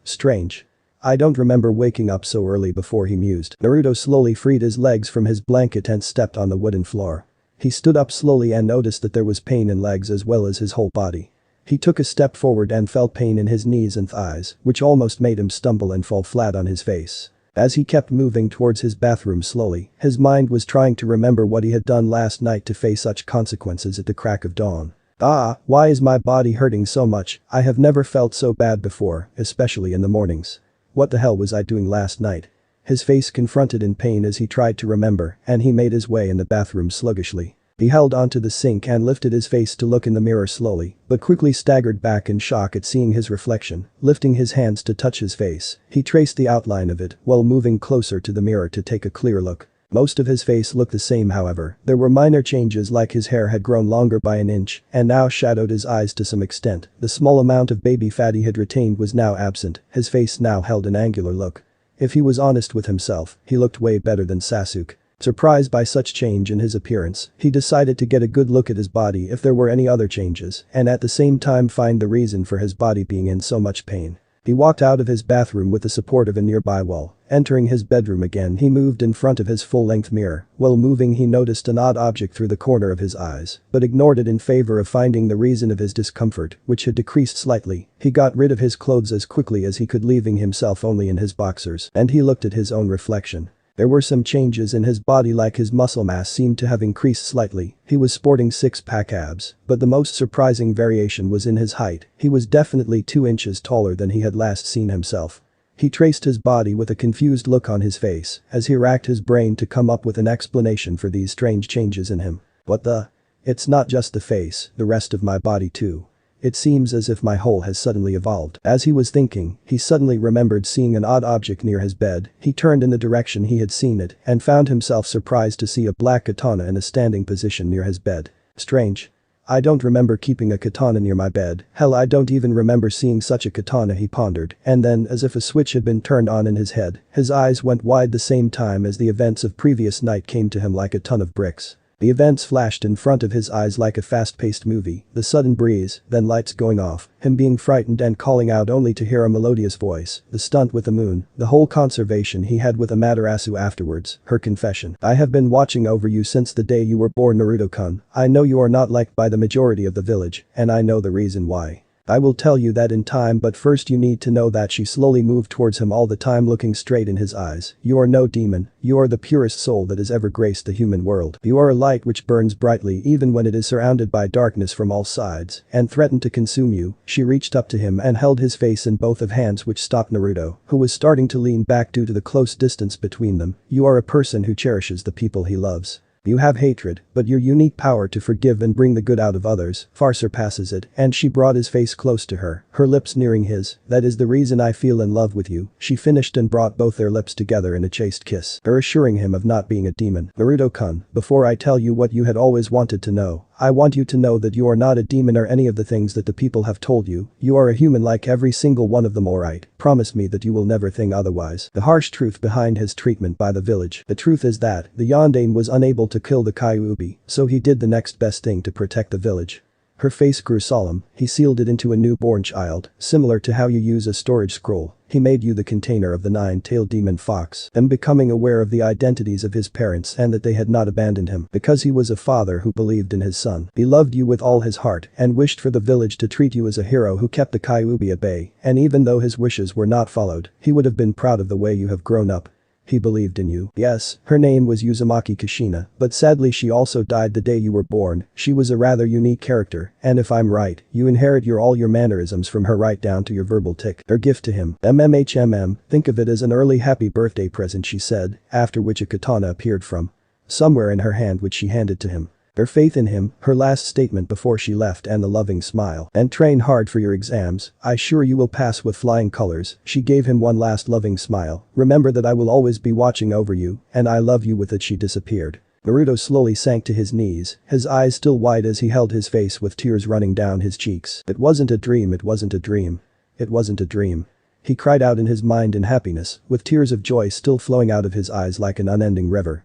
Strange. I don't remember waking up so early before, he mused. Naruto slowly freed his legs from his blanket and stepped on the wooden floor. He stood up slowly and noticed that there was pain in legs as well as his whole body. He took a step forward and felt pain in his knees and thighs, which almost made him stumble and fall flat on his face. As he kept moving towards his bathroom slowly, his mind was trying to remember what he had done last night to face such consequences at the crack of dawn. Why is my body hurting so much? I have never felt so bad before, especially in the mornings. What the hell was I doing last night? His face confronted in pain as he tried to remember, and he made his way in the bathroom sluggishly. He held onto the sink and lifted his face to look in the mirror slowly, but quickly staggered back in shock at seeing his reflection. Lifting his hands to touch his face, he traced the outline of it while moving closer to the mirror to take a clear look. Most of his face looked the same, however. There were minor changes, like his hair had grown longer by an inch and now shadowed his eyes to some extent. The small amount of baby fat he had retained was now absent. His face now held an angular look. If he was honest with himself, he looked way better than Sasuke. Surprised by such change in his appearance, he decided to get a good look at his body if there were any other changes, and at the same time find the reason for his body being in so much pain. He walked out of his bathroom with the support of a nearby wall. Entering his bedroom again, he moved in front of his full-length mirror. While moving, he noticed an odd object through the corner of his eyes, but ignored it in favor of finding the reason of his discomfort, which had decreased slightly. He got rid of his clothes as quickly as he could, leaving himself only in his boxers, and he looked at his own reflection. There were some changes in his body, like his muscle mass seemed to have increased slightly. He was sporting six-pack abs, but the most surprising variation was in his height. He was definitely 2 inches taller than he had last seen himself. He traced his body with a confused look on his face as he racked his brain to come up with an explanation for these strange changes in him. What the? It's not just the face, the rest of my body too. It seems as if my whole has suddenly evolved. As he was thinking, he suddenly remembered seeing an odd object near his bed. He turned in the direction he had seen it and found himself surprised to see a black katana in a standing position near his bed. Strange. I don't remember keeping a katana near my bed. Hell, I don't even remember seeing such a katana, he pondered, and then, as if a switch had been turned on in his head, his eyes went wide the same time as the events of previous night came to him like a ton of bricks. The events flashed in front of his eyes like a fast-paced movie, the sudden breeze, then lights going off, him being frightened and calling out only to hear a melodious voice, the stunt with the moon, the whole conversation he had with Amaterasu afterwards, her confession. I have been watching over you since the day you were born, Naruto-kun. I know you are not liked by the majority of the village, and I know the reason why. I will tell you that in time, but first you need to know that she slowly moved towards him, all the time looking straight in his eyes. You are no demon, you are the purest soul that has ever graced the human world. You are a light which burns brightly even when it is surrounded by darkness from all sides and threatened to consume you. She reached up to him and held his face in both of hands, which stopped Naruto, who was starting to lean back due to the close distance between them. You are a person who cherishes the people he loves. You have hatred, but your unique power to forgive and bring the good out of others far surpasses it, and she brought his face close to her, her lips nearing his. That is the reason I feel in love with you, she finished and brought both their lips together in a chaste kiss, her assuring him of not being a demon. Naruto-kun, before I tell you what you had always wanted to know, I want you to know that you are not a demon or any of the things that the people have told you. You are a human like every single one of them, alright? Promise me that you will never think otherwise. The harsh truth behind his treatment by the village. The truth is that the Yondaime was unable to kill the Kyuubi, so he did the next best thing to protect the village. Her face grew solemn. He sealed it into a newborn child, similar to how you use a storage scroll. He made you the container of the nine-tailed demon fox, and becoming aware of the identities of his parents and that they had not abandoned him because he was a father who believed in his son. He loved you with all his heart and wished for the village to treat you as a hero who kept the Kyuubi at bay, and even though his wishes were not followed, he would have been proud of the way you have grown up. He believed in you. Yes, her name was Uzumaki Kushina, but sadly she also died the day you were born. She was a rather unique character, and if I'm right, you inherit all your mannerisms from her right down to your verbal tick. Her gift to him. Think of it as an early happy birthday present, she said, after which a katana appeared from somewhere in her hand, which she handed to him. Her faith in him, her last statement before she left, and the loving smile. And train hard for your exams, I sure you will pass with flying colors. She gave him one last loving smile. Remember that I will always be watching over you, and I love you. With it she disappeared. Naruto slowly sank to his knees, his eyes still wide as he held his face with tears running down his cheeks. It wasn't a dream, it wasn't a dream. It wasn't a dream. He cried out in his mind in happiness, with tears of joy still flowing out of his eyes like an unending river.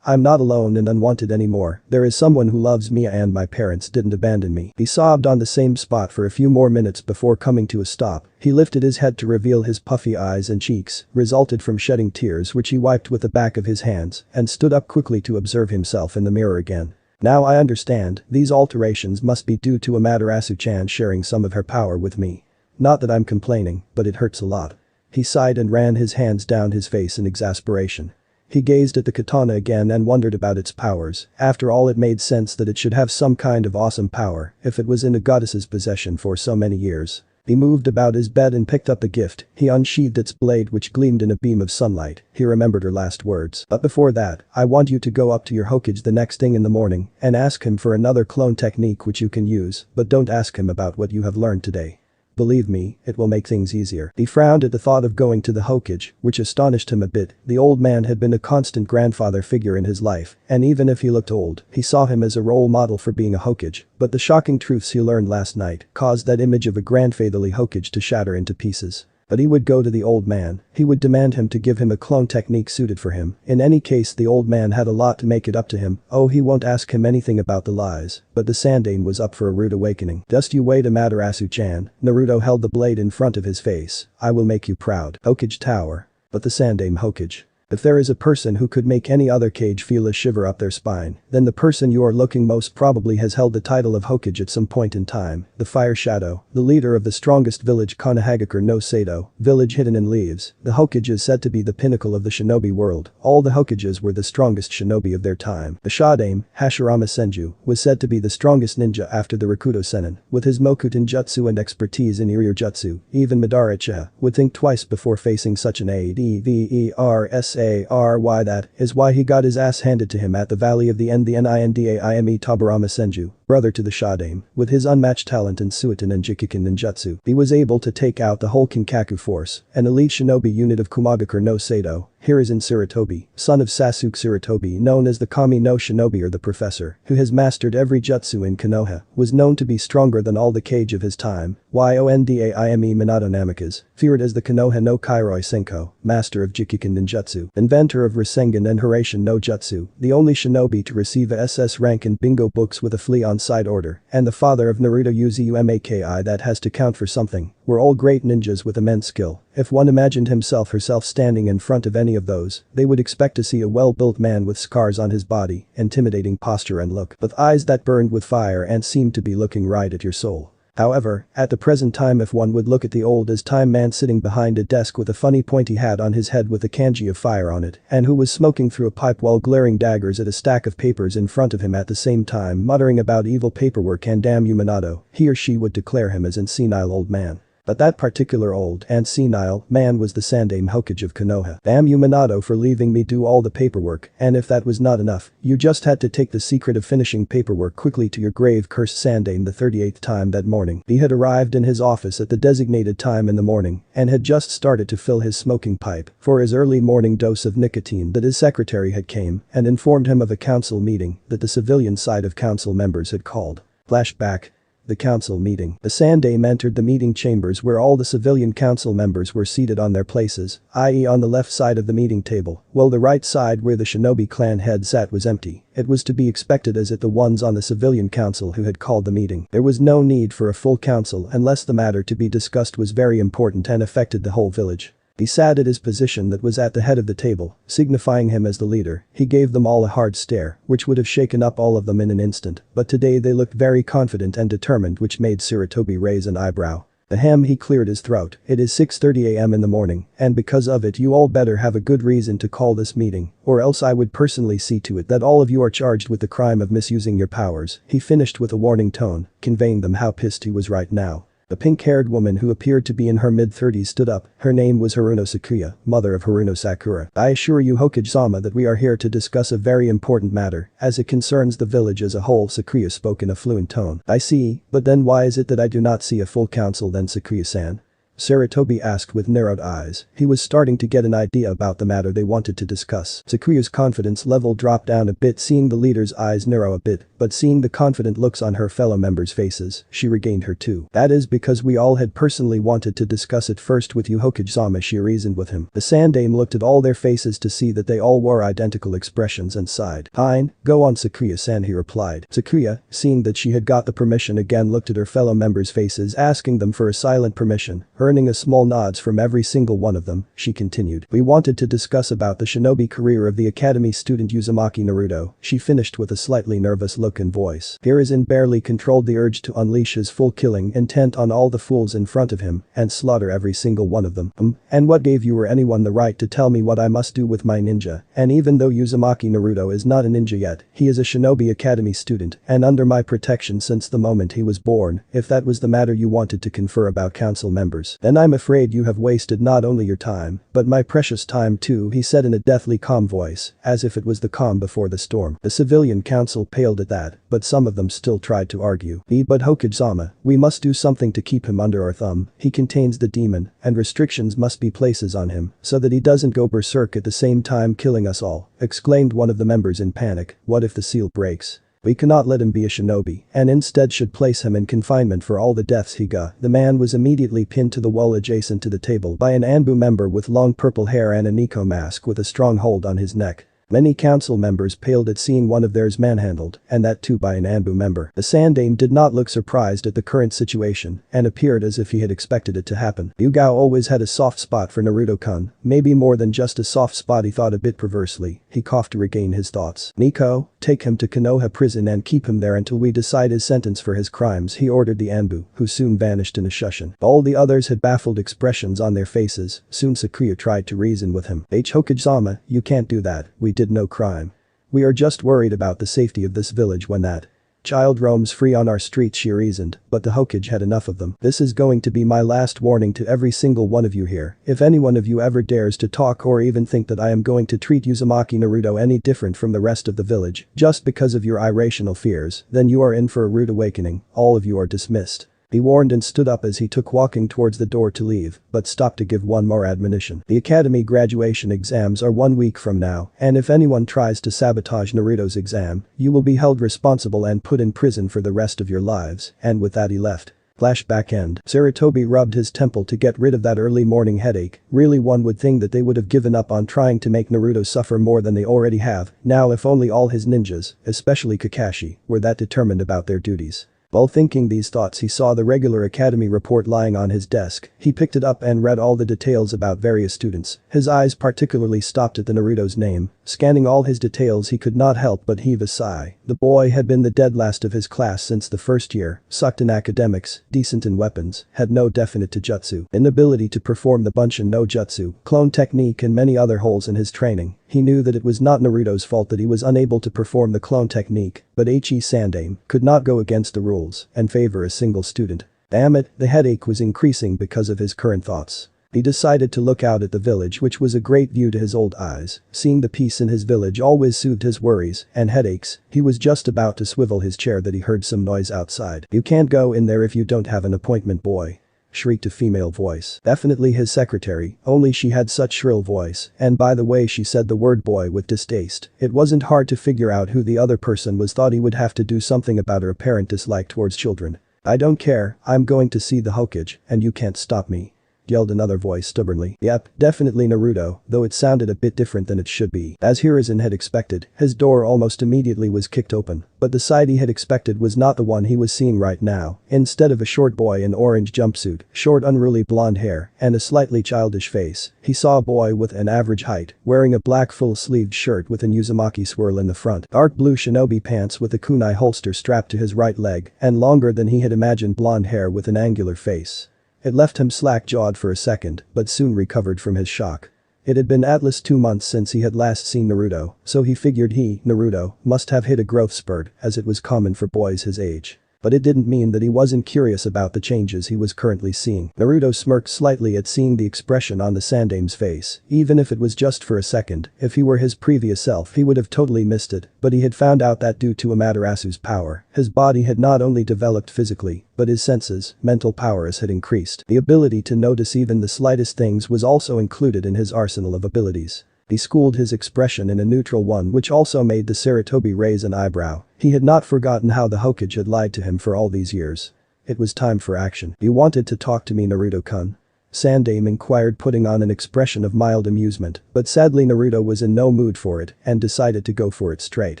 I'm not alone and unwanted anymore. There is someone who loves me, and my parents didn't abandon me. He sobbed on the same spot for a few more minutes before coming to a stop. He lifted his head to reveal his puffy eyes and cheeks, resulted from shedding tears which he wiped with the back of his hands, and stood up quickly to observe himself in the mirror again. Now I understand, these alterations must be due to Amaterasu-chan sharing some of her power with me. Not that I'm complaining, but it hurts a lot. He sighed and ran his hands down his face in exasperation. He gazed at the katana again and wondered about its powers. After all, it made sense that it should have some kind of awesome power if it was in a goddess's possession for so many years. He moved about his bed and picked up the gift. He unsheathed its blade, which gleamed in a beam of sunlight. He remembered her last words. But before that, I want you to go up to your Hokage the next thing in the morning and ask him for another clone technique which you can use, but don't ask him about what you have learned today. Believe me, it will make things easier. He frowned at the thought of going to the Hokage, which astonished him a bit. The old man had been a constant grandfather figure in his life, and even if he looked old, he saw him as a role model for being a Hokage. But the shocking truths he learned last night caused that image of a grandfatherly Hokage to shatter into pieces. But he would go to the old man. He would demand him to give him a clone technique suited for him. In any case, the old man had a lot to make it up to him. Oh, he won't ask him anything about the lies. But the Sandaime was up for a rude awakening. Just you wait, Amaterasu-chan. Naruto held the blade in front of his face. I will make you proud. Hokage Tower. But the Sandaime Hokage. If there is a person who could make any other Kage feel a shiver up their spine, then the person you are looking most probably has held the title of Hokage at some point in time. The Fire Shadow, the leader of the strongest village, Konohagakure no Sato, village hidden in leaves. The Hokage is said to be the pinnacle of the shinobi world. All the Hokages were the strongest shinobi of their time. The Shadaime, Hashirama Senju, was said to be the strongest ninja after the Rakuto Sennin. With his Mokuton Jutsu and expertise in Iryu Jutsu, even Madara Uchiha would think twice before facing such an Adversary. That is why he got his ass handed to him at the Valley of the End. The Nindaime Tabarama Senju, brother to the Shadaime, with his unmatched talent in Suiton and Jikiken ninjutsu, he was able to take out the whole Kinkaku force, an elite shinobi unit of Kumagakure no Sato. Here is in Sarutobi, son of Sasuke Sarutobi, known as the Kami no Shinobi or the Professor, who has mastered every jutsu in Konoha, was known to be stronger than all the Kage of his time. Yondaime Minato Namikaze, feared as the Konoha no Kairoi Senko, master of Jikiken ninjutsu, inventor of Rasengan and Hiraishin no Jutsu, the only shinobi to receive a SS rank in bingo books with a flea on side order, and the father of Naruto Uzumaki that has to count for something, were all great ninjas with immense skill. If one imagined herself standing in front of any of those, they would expect to see a well-built man with scars on his body, intimidating posture and look, with eyes that burned with fire and seemed to be looking right at your soul. However, at the present time if one would look at the old as time man sitting behind a desk with a funny pointy hat on his head with a kanji of fire on it and who was smoking through a pipe while glaring daggers at a stack of papers in front of him at the same time muttering about evil paperwork and damn you Minato, he or she would declare him as an senile old man. But that particular old and senile man was the Sandaime Hokage of Konoha. Damn you Minato for leaving me do all the paperwork, and if that was not enough, you just had to take the secret of finishing paperwork quickly to your grave. Cursed Sandaime the 38th time that morning. He had arrived in his office at the designated time in the morning and had just started to fill his smoking pipe for his early morning dose of nicotine that his secretary had came and informed him of a council meeting that the civilian side of council members had called. Flashback. The council meeting. The Sandaime entered the meeting chambers where all the civilian council members were seated on their places, i.e. on the left side of the meeting table, while the right side where the shinobi clan head sat was empty. It was to be expected as it the ones on the civilian council who had called the meeting. There was no need for a full council unless the matter to be discussed was very important and affected the whole village. He sat at his position that was at the head of the table, signifying him as the leader. He gave them all a hard stare, which would have shaken up all of them in an instant, but today they looked very confident and determined which made Sarutobi raise an eyebrow. Ahem, he cleared his throat. It is 6:30 a.m. in the morning, and because of it you all better have a good reason to call this meeting, or else I would personally see to it that all of you are charged with the crime of misusing your powers. He finished with a warning tone, conveying them how pissed he was right now. The pink-haired woman who appeared to be in her mid-30s stood up. Her name was Haruno Sakuya, mother of Haruno Sakura. I assure you Hokage-sama that we are here to discuss a very important matter, as it concerns the village as a whole. Sakuya spoke in a fluent tone. I see, but then why is it that I do not see a full council then Sakuya-san? Sarutobi asked with narrowed eyes. He was starting to get an idea about the matter they wanted to discuss. Sakuya's confidence level dropped down a bit seeing the leader's eyes narrow a bit, but seeing the confident looks on her fellow members' faces, she regained her too. That is because we all had personally wanted to discuss it first with you Hokage-sama, she reasoned with him. The Sandaime looked at all their faces to see that they all wore identical expressions and sighed. Fine, go on Sakuya-san, he replied. Sakuya, seeing that she had got the permission again looked at her fellow members' faces asking them for a silent permission. Earning a small nods from every single one of them, she continued. We wanted to discuss about the shinobi career of the academy student Uzumaki Naruto, she finished with a slightly nervous look and voice. Hiruzen barely controlled the urge to unleash his full killing intent on all the fools in front of him and slaughter every single one of them. And what gave you or anyone the right to tell me what I must do with my ninja? And even though Uzumaki Naruto is not a ninja yet, he is a shinobi academy student and under my protection since the moment he was born. If that was the matter you wanted to confer about council members, then I'm afraid you have wasted not only your time, but my precious time too, he said in a deathly calm voice, as if it was the calm before the storm. The civilian council paled at that, but some of them still tried to argue. But Hokage-sama, we must do something to keep him under our thumb. He contains the demon, and restrictions must be places on him, so that he doesn't go berserk at the same time killing us all, exclaimed one of the members in panic. What if the seal breaks? We cannot let him be a shinobi, and instead should place him in confinement for all the deaths he got. The man was immediately pinned to the wall adjacent to the table by an Anbu member with long purple hair and a Nico mask with a strong hold on his neck. Many council members paled at seeing one of theirs manhandled, and that too by an Anbu member. The Sandaime did not look surprised at the current situation and appeared as if he had expected it to happen. Yugao always had a soft spot for Naruto-kun, maybe more than just a soft spot, he thought a bit perversely. He coughed to regain his thoughts. Nico, take him to Konoha prison and keep him there until we decide his sentence for his crimes, he ordered the Anbu, who soon vanished in a shushin. All the others had baffled expressions on their faces. Soon Sakuya tried to reason with him. Hokage-sama, you can't do that, we did no crime. We are just worried about the safety of this village when that child roams free on our streets, she reasoned, but the Hokage had enough of them. This is going to be my last warning to every single one of you here. If any one of you ever dares to talk or even think that I am going to treat Uzumaki Naruto any different from the rest of the village just because of your irrational fears, then you are in for a rude awakening. All of you are dismissed. He warned and stood up as he took walking towards the door to leave, but stopped to give one more admonition. The academy graduation exams are 1 week from now, and if anyone tries to sabotage Naruto's exam, you will be held responsible and put in prison for the rest of your lives, and with that he left. Flashback end. Sarutobi rubbed his temple to get rid of that early morning headache. Really, one would think that they would have given up on trying to make Naruto suffer more than they already have. Now if only all his ninjas, especially Kakashi, were that determined about their duties. While thinking these thoughts, he saw the regular academy report lying on his desk. He picked it up and read all the details about various students. His eyes particularly stopped at the Naruto's name, Scanning all his details, he could not help but heave a sigh. The boy had been the dead last of his class since the first year, sucked in academics, decent in weapons, had no definite jutsu, inability to perform the Bunshin no jutsu, clone technique and many other holes in his training. He knew that it was not Naruto's fault that he was unable to perform the clone technique, but He Sandaime could not go against the rules and favor a single student. Damn it, the headache was increasing because of his current thoughts. He decided to look out at the village, which was a great view to his old eyes. Seeing the peace in his village always soothed his worries and headaches. He was just about to swivel his chair that he heard some noise outside. "You can't go in there if you don't have an appointment, boy," shrieked a female voice. Definitely his secretary, only she had such shrill voice, and by the way she said the word boy with distaste, it wasn't hard to figure out who the other person was. Thought he would have to do something about her apparent dislike towards children. "I don't care, I'm going to see the Hokage, and you can't stop me," yelled another voice stubbornly. Yep, definitely Naruto, though it sounded a bit different than it should be. As Hiruzen had expected, his door almost immediately was kicked open, but the side he had expected was not the one he was seeing right now. Instead of a short boy in orange jumpsuit, short unruly blonde hair, and a slightly childish face, he saw a boy with an average height, wearing a black full-sleeved shirt with an Uzumaki swirl in the front, dark blue shinobi pants with a kunai holster strapped to his right leg, and longer than he had imagined blonde hair with an angular face. It left him slack-jawed for a second, but soon recovered from his shock. It had been at least 2 months since he had last seen Naruto, so he figured Naruto, must have hit a growth spurt, as it was common for boys his age. But it didn't mean that he wasn't curious about the changes he was currently seeing. Naruto smirked slightly at seeing the expression on the Sandaime's face, even if it was just for a second. If he were his previous self he would have totally missed it, but he had found out that due to Amaterasu's power, his body had not only developed physically, but his senses, mental powers had increased. The ability to notice even the slightest things was also included in his arsenal of abilities. He schooled his expression in a neutral one, which also made the Sarutobi raise an eyebrow. He had not forgotten how the Hokage had lied to him for all these years. It was time for action. "You wanted to talk to me, Naruto-kun?" Sandaime inquired, putting on an expression of mild amusement, but sadly Naruto was in no mood for it and decided to go for it straight.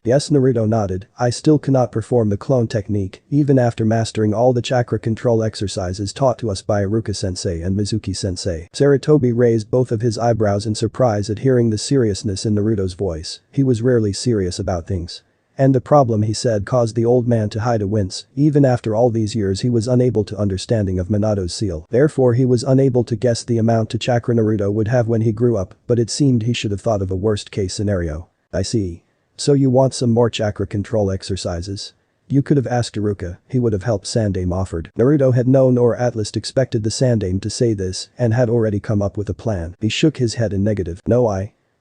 "Yes," Naruto nodded, "I still cannot perform the clone technique, even after mastering all the chakra control exercises taught to us by Iruka-sensei and Mizuki-sensei." Sarutobi raised both of his eyebrows in surprise at hearing the seriousness in Naruto's voice. He was rarely serious about things. "And the problem," he said, caused the old man to hide a wince. Even after all these years he was unable to understanding of Minato's seal. Therefore he was unable to guess the amount to chakra Naruto would have when he grew up, but it seemed he should have thought of a worst case scenario. "I see. So you want some more chakra control exercises? You could have asked Iruka, he would have helped," Sandaime offered. Naruto had known or at least expected the Sandaime to say this and had already come up with a plan. He shook his head in negative. "No,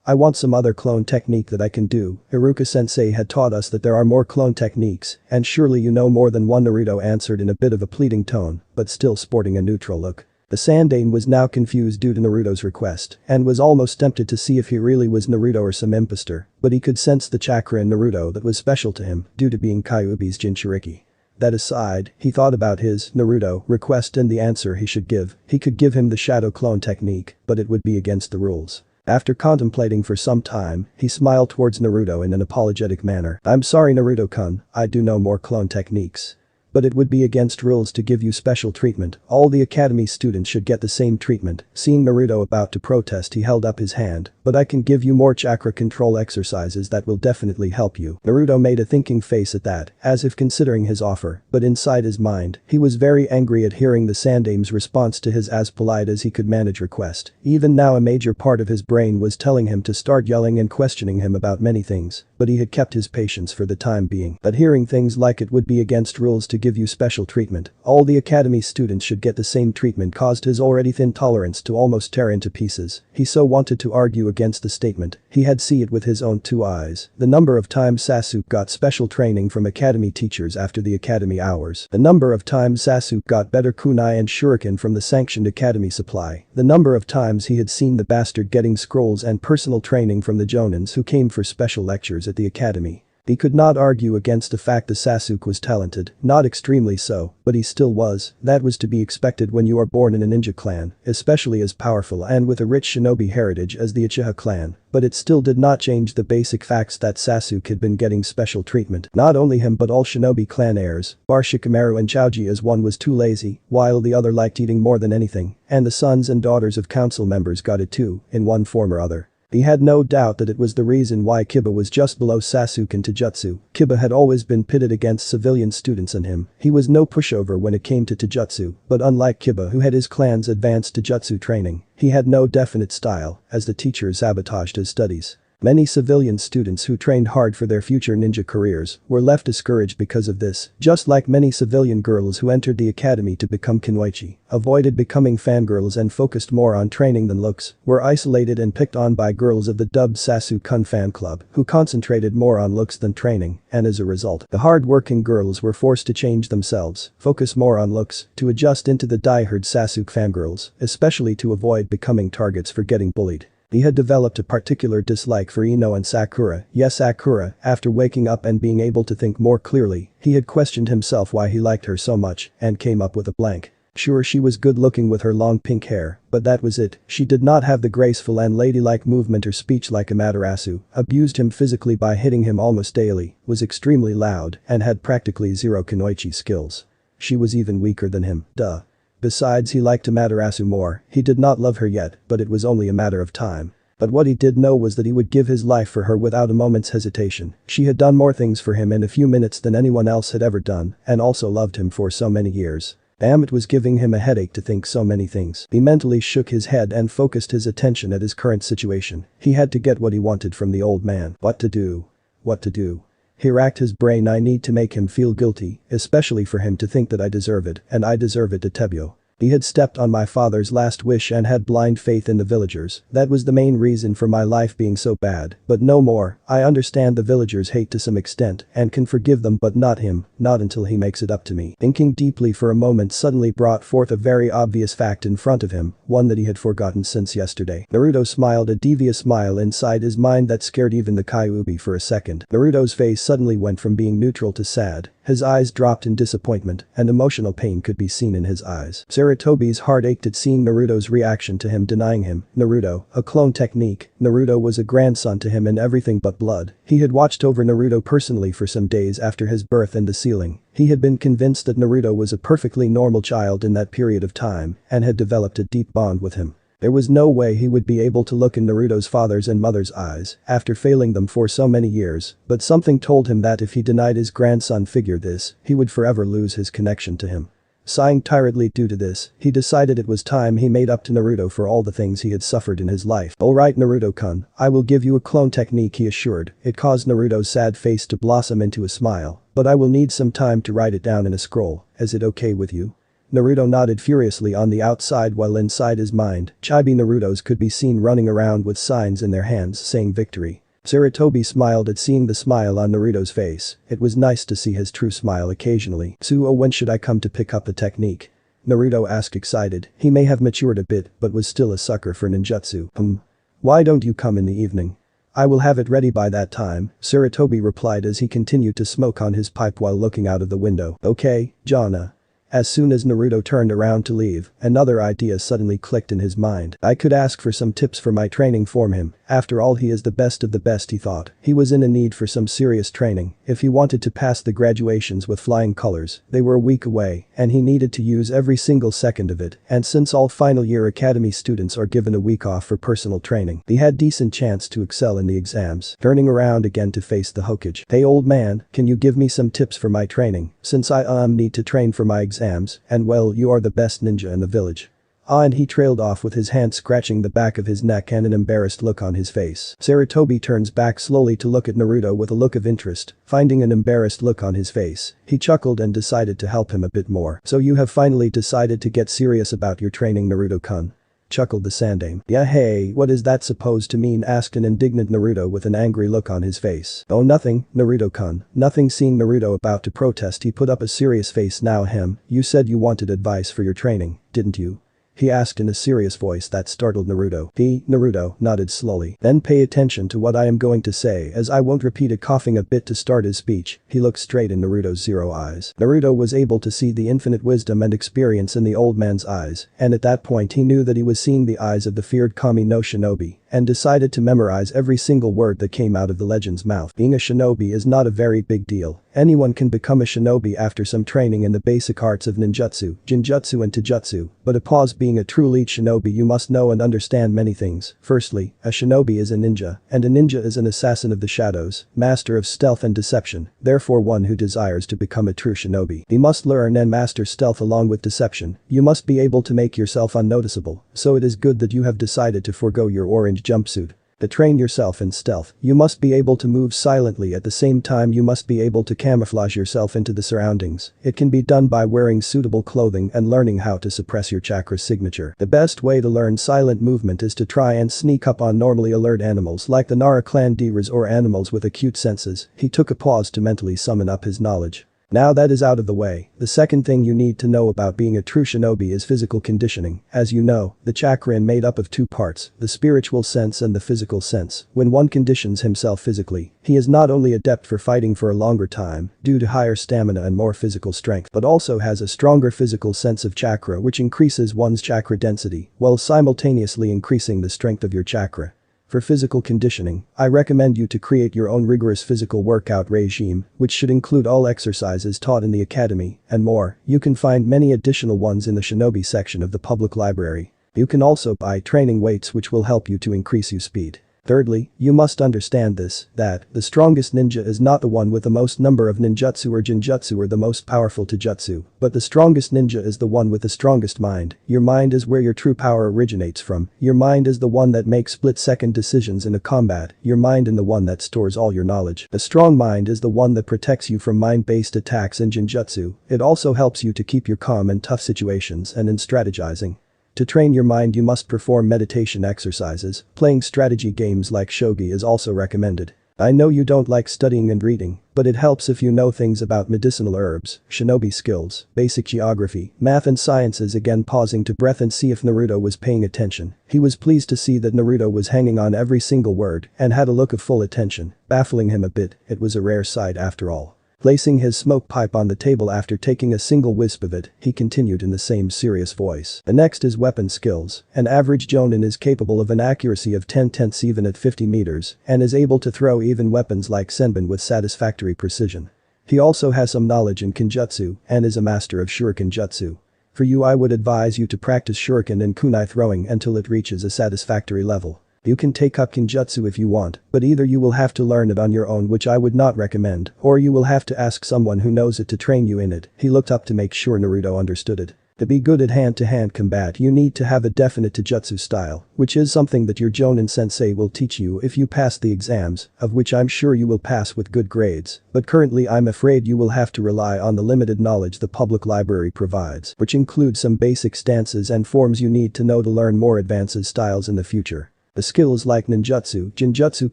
I want some other clone technique that I can do. Iruka-sensei had taught us that there are more clone techniques, and surely you know more than one," Naruto answered in a bit of a pleading tone, but still sporting a neutral look. The Sandaime was now confused due to Naruto's request and was almost tempted to see if he really was Naruto or some impostor, but he could sense the chakra in Naruto that was special to him due to being Kyuubi's Jinchuriki. That aside, he thought about his, Naruto, request and the answer he should give. He could give him the shadow clone technique, but it would be against the rules. After contemplating for some time, he smiled towards Naruto in an apologetic manner. "I'm sorry, Naruto-kun, I do know more clone techniques. But it would be against rules to give you special treatment. All the academy students should get the same treatment." Seeing Naruto about to protest, he held up his hand. "But I can give you more chakra control exercises that will definitely help you." Naruto made a thinking face at that, as if considering his offer, but inside his mind, he was very angry at hearing the Sandaime's response to his as polite as he could manage request. Even now a major part of his brain was telling him to start yelling and questioning him about many things, but he had kept his patience for the time being. But hearing things like it would be against rules to give you special treatment, all the academy students should get the same treatment caused his already thin tolerance to almost tear into pieces. He so wanted to argue against the statement, he had seen it with his own 2 eyes. The number of times Sasuke got special training from academy teachers after the academy hours. The number of times Sasuke got better kunai and shuriken from the sanctioned academy supply. The number of times he had seen the bastard getting scrolls and personal training from the jonins who came for special lectures at the academy. He could not argue against the fact that Sasuke was talented, not extremely so, but he still was. That was to be expected when you are born in a ninja clan, especially as powerful and with a rich shinobi heritage as the Uchiha clan. But it still did not change the basic facts that Sasuke had been getting special treatment. Not only him but all shinobi clan heirs, bar Shikamaru and Choji, as one was too lazy, while the other liked eating more than anything, and the sons and daughters of council members got it too, in one form or other. He had no doubt that it was the reason why Kiba was just below Sasuke in Taijutsu. Kiba had always been pitted against civilian students and him. He was no pushover when it came to Taijutsu, but unlike Kiba who had his clan's advanced Taijutsu training, he had no definite style, as the teachers sabotaged his studies. Many civilian students who trained hard for their future ninja careers were left discouraged because of this, just like many civilian girls who entered the academy to become kunoichi, avoided becoming fangirls and focused more on training than looks, were isolated and picked on by girls of the dubbed Sasuke-kun fan club who concentrated more on looks than training, and as a result, the hard-working girls were forced to change themselves, focus more on looks, to adjust into the die-hard Sasuke fangirls, especially to avoid becoming targets for getting bullied. He had developed a particular dislike for Ino and Sakura. Yes, Sakura, after waking up and being able to think more clearly, he had questioned himself why he liked her so much and came up with a blank. Sure, she was good looking with her long pink hair, but that was it. She did not have the graceful and ladylike movement or speech like Amaterasu, abused him physically by hitting him almost daily, was extremely loud, and had practically zero kunoichi skills. She was even weaker than him, duh. Besides, he liked Amaterasu more. He did not love her yet, but it was only a matter of time. But what he did know was that he would give his life for her without a moment's hesitation. She had done more things for him in a few minutes than anyone else had ever done, and also loved him for so many years. Damn, it was giving him a headache to think so many things. He mentally shook his head and focused his attention at his current situation. He had to get what he wanted from the old man. What to do? What to do? He racked his brain. I need to make him feel guilty, especially for him to think that I deserve it, and I deserve it, Tetebyo. He had stepped on my father's last wish and had blind faith in the villagers. That was the main reason for my life being so bad, but no more. I understand the villagers hate to some extent and can forgive them, but not him, not until he makes it up to me. Thinking deeply for a moment suddenly brought forth a very obvious fact in front of him, one that he had forgotten since yesterday. Naruto smiled, a devious smile inside his mind that scared even the Kyuubi for a second. Naruto's face suddenly went from being neutral to sad. His eyes dropped in disappointment, and emotional pain could be seen in his eyes. Sarutobi's heart ached at seeing Naruto's reaction to him denying him. Naruto, a clone technique. Naruto was a grandson to him in everything but blood. He had watched over Naruto personally for some days after his birth in the ceiling. He had been convinced that Naruto was a perfectly normal child in that period of time and had developed a deep bond with him. There was no way he would be able to look in Naruto's father's and mother's eyes after failing them for so many years, but something told him that if he denied his grandson figure this, he would forever lose his connection to him. Sighing tiredly due to this, he decided it was time he made up to Naruto for all the things he had suffered in his life. Alright Naruto-kun, I will give you a clone technique, he assured. It caused Naruto's sad face to blossom into a smile, but I will need some time to write it down in a scroll. Is it okay with you? Naruto nodded furiously on the outside while inside his mind, chibi Narutos could be seen running around with signs in their hands saying victory. Sarutobi smiled at seeing the smile on Naruto's face. It was nice to see his true smile occasionally. Suo, when should I come to pick up the technique? Naruto asked excited. He may have matured a bit but was still a sucker for ninjutsu. Why don't you come in the evening? I will have it ready by that time, Sarutobi replied as he continued to smoke on his pipe while looking out of the window. Okay, Jana. As soon as Naruto turned around to leave, another idea suddenly clicked in his mind. I could ask for some tips for my training from him. After all, he is the best of the best, he thought. He was in a need for some serious training if he wanted to pass the graduations with flying colors. They were a week away, and he needed to use every single second of it, and since all final year academy students are given a week off for personal training, he had decent chance to excel in the exams. Turning around again to face the Hokage. Hey old man, can you give me some tips for my training, since I need to train for my exams, and well, you are the best ninja in the village. And he trailed off with his hand scratching the back of his neck and an embarrassed look on his face. Sarutobi turns back slowly to look at Naruto with a look of interest, finding an embarrassed look on his face. He chuckled and decided to help him a bit more. So you have finally decided to get serious about your training, Naruto-kun? Chuckled the Sandaime. Yeah, hey, what is that supposed to mean? Asked an indignant Naruto with an angry look on his face. Oh, nothing, Naruto-kun, nothing. Seeing Naruto about to protest, he put up a serious face. Now you said you wanted advice for your training, didn't you? He asked in a serious voice that startled Naruto. Naruto nodded slowly. Then pay attention to what I am going to say, as I won't repeat it. Coughing a bit to start his speech, he looked straight in Naruto's zero eyes. Naruto was able to see the infinite wisdom and experience in the old man's eyes, and at that point he knew that he was seeing the eyes of the feared Kami no Shinobi, and decided to memorize every single word that came out of the legend's mouth. Being a shinobi is not a very big deal. Anyone can become a shinobi after some training in the basic arts of ninjutsu, jinjutsu and taijutsu, but a pause. Being being a true elite shinobi you must know and understand many things. Firstly, a shinobi is a ninja, and a ninja is an assassin of the shadows, master of stealth and deception, therefore one who desires to become a true shinobi. He must learn and master stealth along with deception. You must be able to make yourself unnoticeable, so it is good that you have decided to forego your orange jumpsuit. To train yourself in stealth, you must be able to move silently at the same time you must be able to camouflage yourself into the surroundings. It can be done by wearing suitable clothing and learning how to suppress your chakra signature. The best way to learn silent movement is to try and sneak up on normally alert animals like the Nara clan Deers or animals with acute senses. He took a pause to mentally summon up his knowledge. Now that is out of the way, the second thing you need to know about being a true shinobi is physical conditioning. As you know, the chakra is made up of two parts, the spiritual sense and the physical sense. When one conditions himself physically, he is not only adept for fighting for a longer time, due to higher stamina and more physical strength, but also has a stronger physical sense of chakra which increases one's chakra density, while simultaneously increasing the strength of your chakra. For physical conditioning, I recommend you to create your own rigorous physical workout regime, which should include all exercises taught in the academy, and more. You can find many additional ones in the shinobi section of the public library. You can also buy training weights which will help you to increase your speed. Thirdly, you must understand that the strongest ninja is not the one with the most number of ninjutsu or genjutsu or the most powerful taijutsu, but the strongest ninja is the one with the strongest mind. Your mind is where your true power originates from. Your mind is the one that makes split-second decisions in a combat. Your mind is the one that stores all your knowledge. A strong mind is the one that protects you from mind-based attacks in genjutsu. It also helps you to keep your calm in tough situations and in strategizing. To train your mind you must perform meditation exercises. Playing strategy games like shogi is also recommended. I know you don't like studying and reading, but it helps if you know things about medicinal herbs, shinobi skills, basic geography, math and sciences. Again pausing to breath and see if Naruto was paying attention. He was pleased to see that Naruto was hanging on every single word and had a look of full attention, baffling him a bit. It was a rare sight after all. Placing his smoke pipe on the table after taking a single wisp of it, he continued in the same serious voice. The next is weapon skills. An average jonin is capable of an accuracy of 10/10 even at 50 meters and is able to throw even weapons like senbon with satisfactory precision. He also has some knowledge in kenjutsu and is a master of shuriken jutsu. For you I would advise you to practice shuriken and kunai throwing until it reaches a satisfactory level. You can take up kenjutsu if you want, but either you will have to learn it on your own which I would not recommend, or you will have to ask someone who knows it to train you in it. He looked up to make sure Naruto understood it. To be good at hand-to-hand combat you need to have a definite taijutsu style, which is something that your jonin sensei will teach you if you pass the exams, of which I'm sure you will pass with good grades, but currently I'm afraid you will have to rely on the limited knowledge the public library provides, which includes some basic stances and forms you need to know to learn more advanced styles in the future. The skills like ninjutsu, genjutsu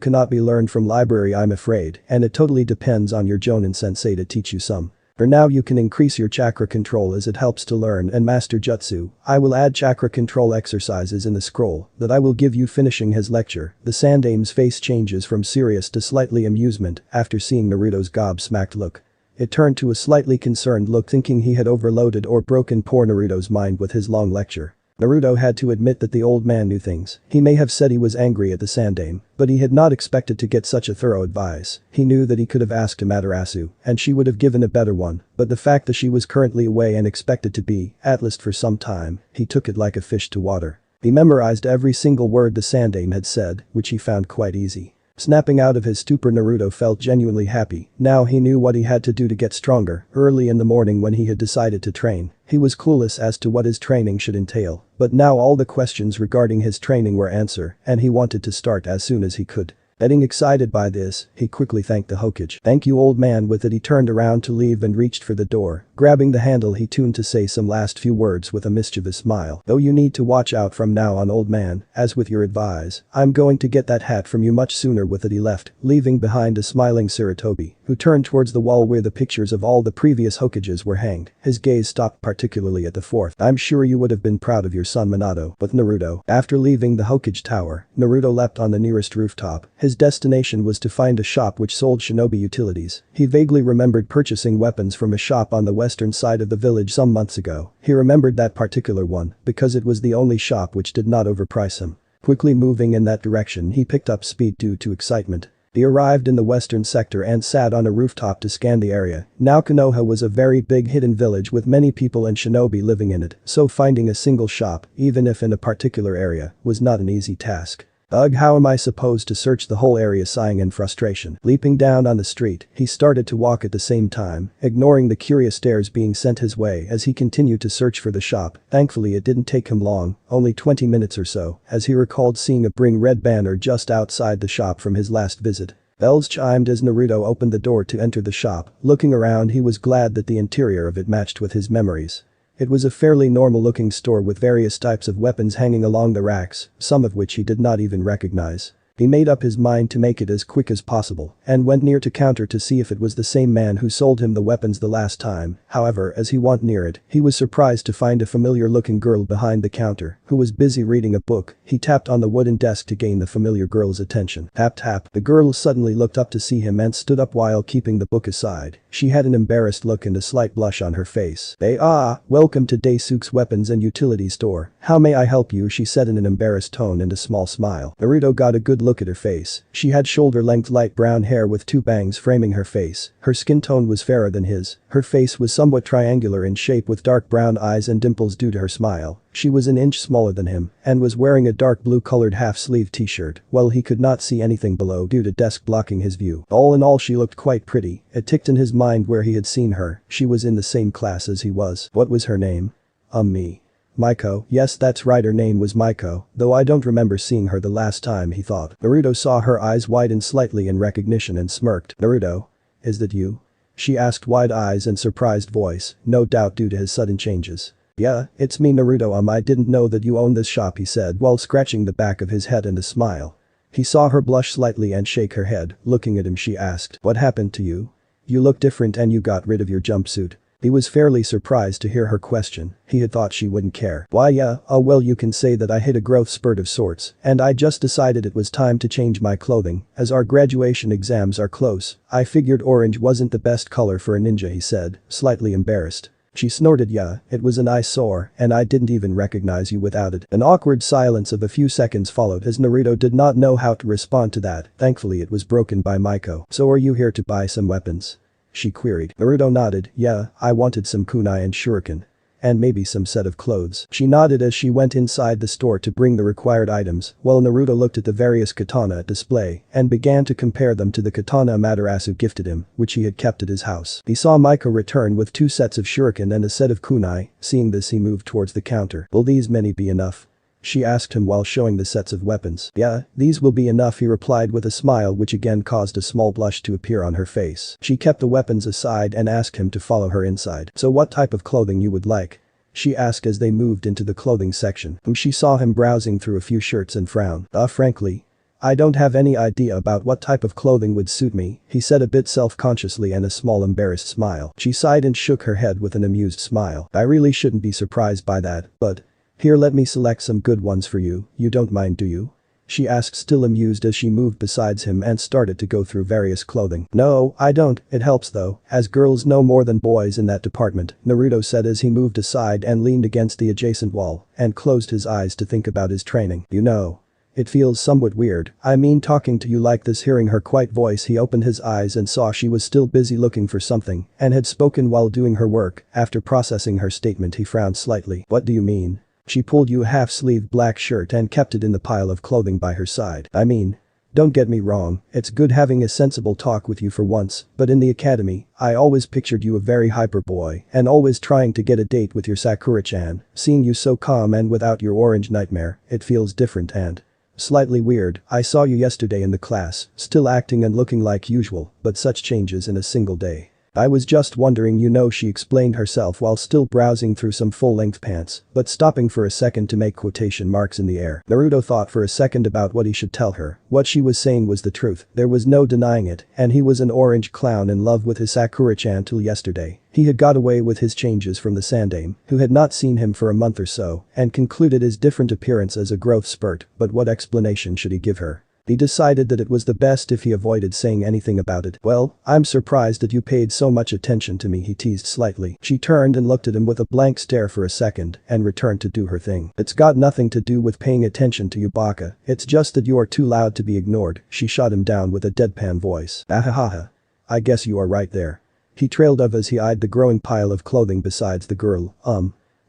cannot be learned from library I'm afraid, and it totally depends on your jonin sensei to teach you some. For now you can increase your chakra control as it helps to learn and master jutsu. I will add chakra control exercises in the scroll that I will give you finishing his lecture. The Sandame's face changes from serious to slightly amusement after seeing Naruto's gobsmacked look. It turned to a slightly concerned look thinking he had overloaded or broken poor Naruto's mind with his long lecture. Naruto had to admit that the old man knew things. He may have said he was angry at the Sandame, but he had not expected to get such a thorough advice. He knew that he could have asked Amaterasu, and she would have given a better one, but the fact that she was currently away and expected to be, at least for some time, he took it like a fish to water. He memorized every single word the Sandame had said, which he found quite easy. Snapping out of his stupor Naruto felt genuinely happy. Now he knew what he had to do to get stronger. Early in the morning when he had decided to train, he was clueless as to what his training should entail, but now all the questions regarding his training were answered, and he wanted to start as soon as he could. Getting excited by this, he quickly thanked the Hokage. "Thank you old man." With it he turned around to leave and reached for the door. Grabbing the handle he tuned to say some last few words with a mischievous smile. "Though you need to watch out from now on old man, as with your advice, I'm going to get that hat from you much sooner." With it he left, leaving behind a smiling Sarutobi, who turned towards the wall where the pictures of all the previous Hokages were hanged. His gaze stopped particularly at the fourth. "I'm sure you would have been proud of your son Minato." But Naruto. After leaving the Hokage tower, Naruto leapt on the nearest rooftop. His destination was to find a shop which sold shinobi utilities. He vaguely remembered purchasing weapons from a shop on the western side of the village some months ago. He remembered that particular one because it was the only shop which did not overprice him. Quickly moving in that direction he picked up speed due to excitement. They arrived in the western sector and sat on a rooftop to scan the area. Now Konoha was a very big hidden village with many people and shinobi living in it, so finding a single shop, even if in a particular area, was not an easy task. Ugh, how am I supposed to search the whole area? Sighing in frustration. Leaping down on the street, he started to walk at the same time, ignoring the curious stares being sent his way as he continued to search for the shop. Thankfully it didn't take him long, only 20 minutes or so, as he recalled seeing a bring red banner just outside the shop from his last visit. Bells chimed as Naruto opened the door to enter the shop. Looking around, he was glad that the interior of it matched with his memories. It was a fairly normal-looking store with various types of weapons hanging along the racks, some of which he did not even recognize. He made up his mind to make it as quick as possible and went near to counter to see if it was the same man who sold him the weapons the last time. However, as he went near it, he was surprised to find a familiar-looking girl behind the counter who was busy reading a book. He tapped on the wooden desk to gain the familiar girl's attention. Tap tap. The girl suddenly looked up to see him and stood up while keeping the book aside. She had an embarrassed look and a slight blush on her face. Welcome to Daisuke's Weapons and Utility Store. How may I help you? She said in an embarrassed tone and a small smile. Naruto got a good look at her face. She had shoulder-length light brown hair with two bangs framing her face. Her skin tone was fairer than his. Her face was somewhat triangular in shape with dark brown eyes and dimples due to her smile. She was an inch smaller than him and was wearing a dark blue-colored half-sleeve t-shirt, while he could not see anything below due to desk blocking his view. All in all, she looked quite pretty. It ticked in his mind where he had seen her. She was in the same class as he was. What was her name? Me. Maiko. Yes, that's right, her name was Maiko, though I don't remember seeing her the last time, he thought. Naruto saw her eyes widen slightly in recognition and smirked. Naruto? Is that you? She asked, wide eyes and surprised voice, no doubt due to his sudden changes. Yeah, it's me, Naruto. I didn't know that you own this shop, he said while scratching the back of his head and a smile. He saw her blush slightly and shake her head. Looking at him, she asked, what happened to you? You look different and you got rid of your jumpsuit. He was fairly surprised to hear her question. He had thought she wouldn't care. Why yeah, well you can say that I hit a growth spurt of sorts, and I just decided it was time to change my clothing, as our graduation exams are close. I figured orange wasn't the best color for a ninja, he said, slightly embarrassed. She snorted. Yeah, it was an eyesore, and I didn't even recognize you without it. An awkward silence of a few seconds followed as Naruto did not know how to respond to that. Thankfully it was broken by Maiko. So are you here to buy some weapons? She queried. Naruto nodded. Yeah, I wanted some kunai and shuriken. And maybe some set of clothes. She nodded as she went inside the store to bring the required items, while Naruto looked at the various katana at display and began to compare them to the katana Amaterasu gifted him, which he had kept at his house. He saw Maiko return with 2 sets of shuriken and a set of kunai. Seeing this, he moved towards the counter. Will these many be enough? She asked him while showing the sets of weapons. Yeah, these will be enough, he replied with a smile which again caused a small blush to appear on her face. She kept the weapons aside and asked him to follow her inside. So what type of clothing you would like? She asked as they moved into the clothing section. She saw him browsing through a few shirts and frowned. Frankly, I don't have any idea about what type of clothing would suit me, he said a bit self-consciously and a small embarrassed smile. She sighed and shook her head with an amused smile. I really shouldn't be surprised by that, but here, let me select some good ones for you. You don't mind, do you? She asked, still amused as she moved besides him and started to go through various clothing. No, I don't. It helps though, as girls know more than boys in that department, Naruto said as he moved aside and leaned against the adjacent wall and closed his eyes to think about his training. You know, it feels somewhat weird. I mean, talking to you like this. Hearing her quiet voice, he opened his eyes and saw she was still busy looking for something and had spoken while doing her work. After processing her statement, he frowned slightly. What do you mean? She pulled you a half-sleeved black shirt and kept it in the pile of clothing by her side. I mean, don't get me wrong, it's good having a sensible talk with you for once, but in the academy, I always pictured you a very hyper boy and always trying to get a date with your Sakura-chan. Seeing you so calm and without your orange nightmare, it feels different and slightly weird. I saw you yesterday in the class, still acting and looking like usual, but such changes in a single day. I was just wondering, you know, she explained herself while still browsing through some full-length pants, but stopping for a second to make quotation marks in the air. Naruto thought for a second about what he should tell her. What she was saying was the truth. There was no denying it, and he was an orange clown in love with his Sakura-chan till yesterday. He had got away with his changes from the Sandame, who had not seen him for a month or so, and concluded his different appearance as a growth spurt, but what explanation should he give her? He decided that it was the best if he avoided saying anything about it. "Well, I'm surprised that you paid so much attention to me," he teased slightly. She turned and looked at him with a blank stare for a second and returned to do her thing. "It's got nothing to do with paying attention to you, Baka. It's just that you are too loud to be ignored," she shot him down with a deadpan voice. "Ahahaha. I guess you are right there." He trailed off as he eyed the growing pile of clothing besides the girl.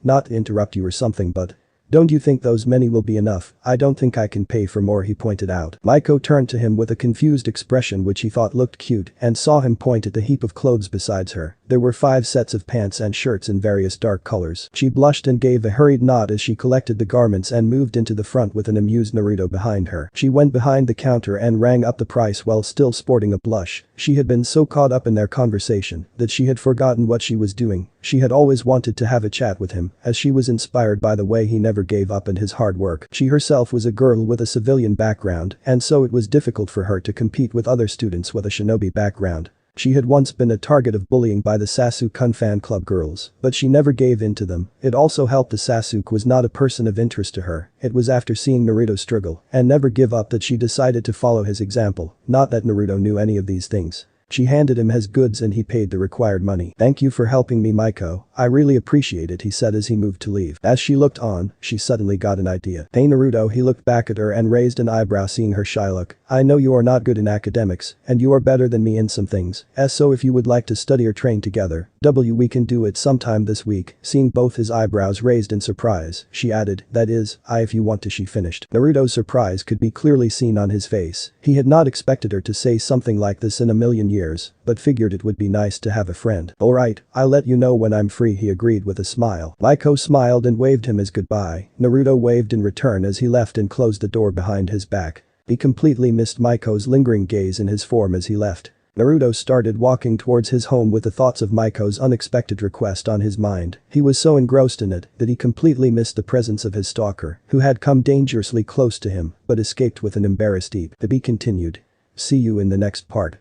Not to interrupt you or something, but don't you think those many will be enough? I don't think I can pay for more," he pointed out. Maiko turned to him with a confused expression which he thought looked cute and saw him point at the heap of clothes besides her. There were 5 sets of pants and shirts in various dark colors. She blushed and gave a hurried nod as she collected the garments and moved into the front with an amused Naruto behind her. She went behind the counter and rang up the price while still sporting a blush. She had been so caught up in their conversation that she had forgotten what she was doing. She had always wanted to have a chat with him, as she was inspired by the way he never gave up and his hard work. She herself was a girl with a civilian background, and so it was difficult for her to compete with other students with a shinobi background. She had once been a target of bullying by the Sasuke fan club girls, but she never gave in to them. It also helped that Sasuke was not a person of interest to her. It was after seeing Naruto struggle and never give up that she decided to follow his example, not that Naruto knew any of these things. She handed him his goods and he paid the required money. "Thank you for helping me, Maiko. I really appreciate it," he said as he moved to leave. As she looked on, she suddenly got an idea. "Hey Naruto," he looked back at her and raised an eyebrow seeing her shy look. "I know you are not good in academics, and you are better than me in some things, so if you would like to study or train together, we can do it sometime this week." Seeing both his eyebrows raised in surprise, she added, "That is, if you want to," she finished. Naruto's surprise could be clearly seen on his face. He had not expected her to say something like this in a million years, but figured it would be nice to have a friend. "Alright, I'll let you know when I'm free," he agreed with a smile. Maiko smiled and waved him his goodbye. Naruto waved in return as he left and closed the door behind his back. He completely missed Maiko's lingering gaze in his form as he left. Naruto started walking towards his home with the thoughts of Maiko's unexpected request on his mind. He was so engrossed in it that he completely missed the presence of his stalker, who had come dangerously close to him but escaped with an embarrassed heap. To be continued. See you in the next part.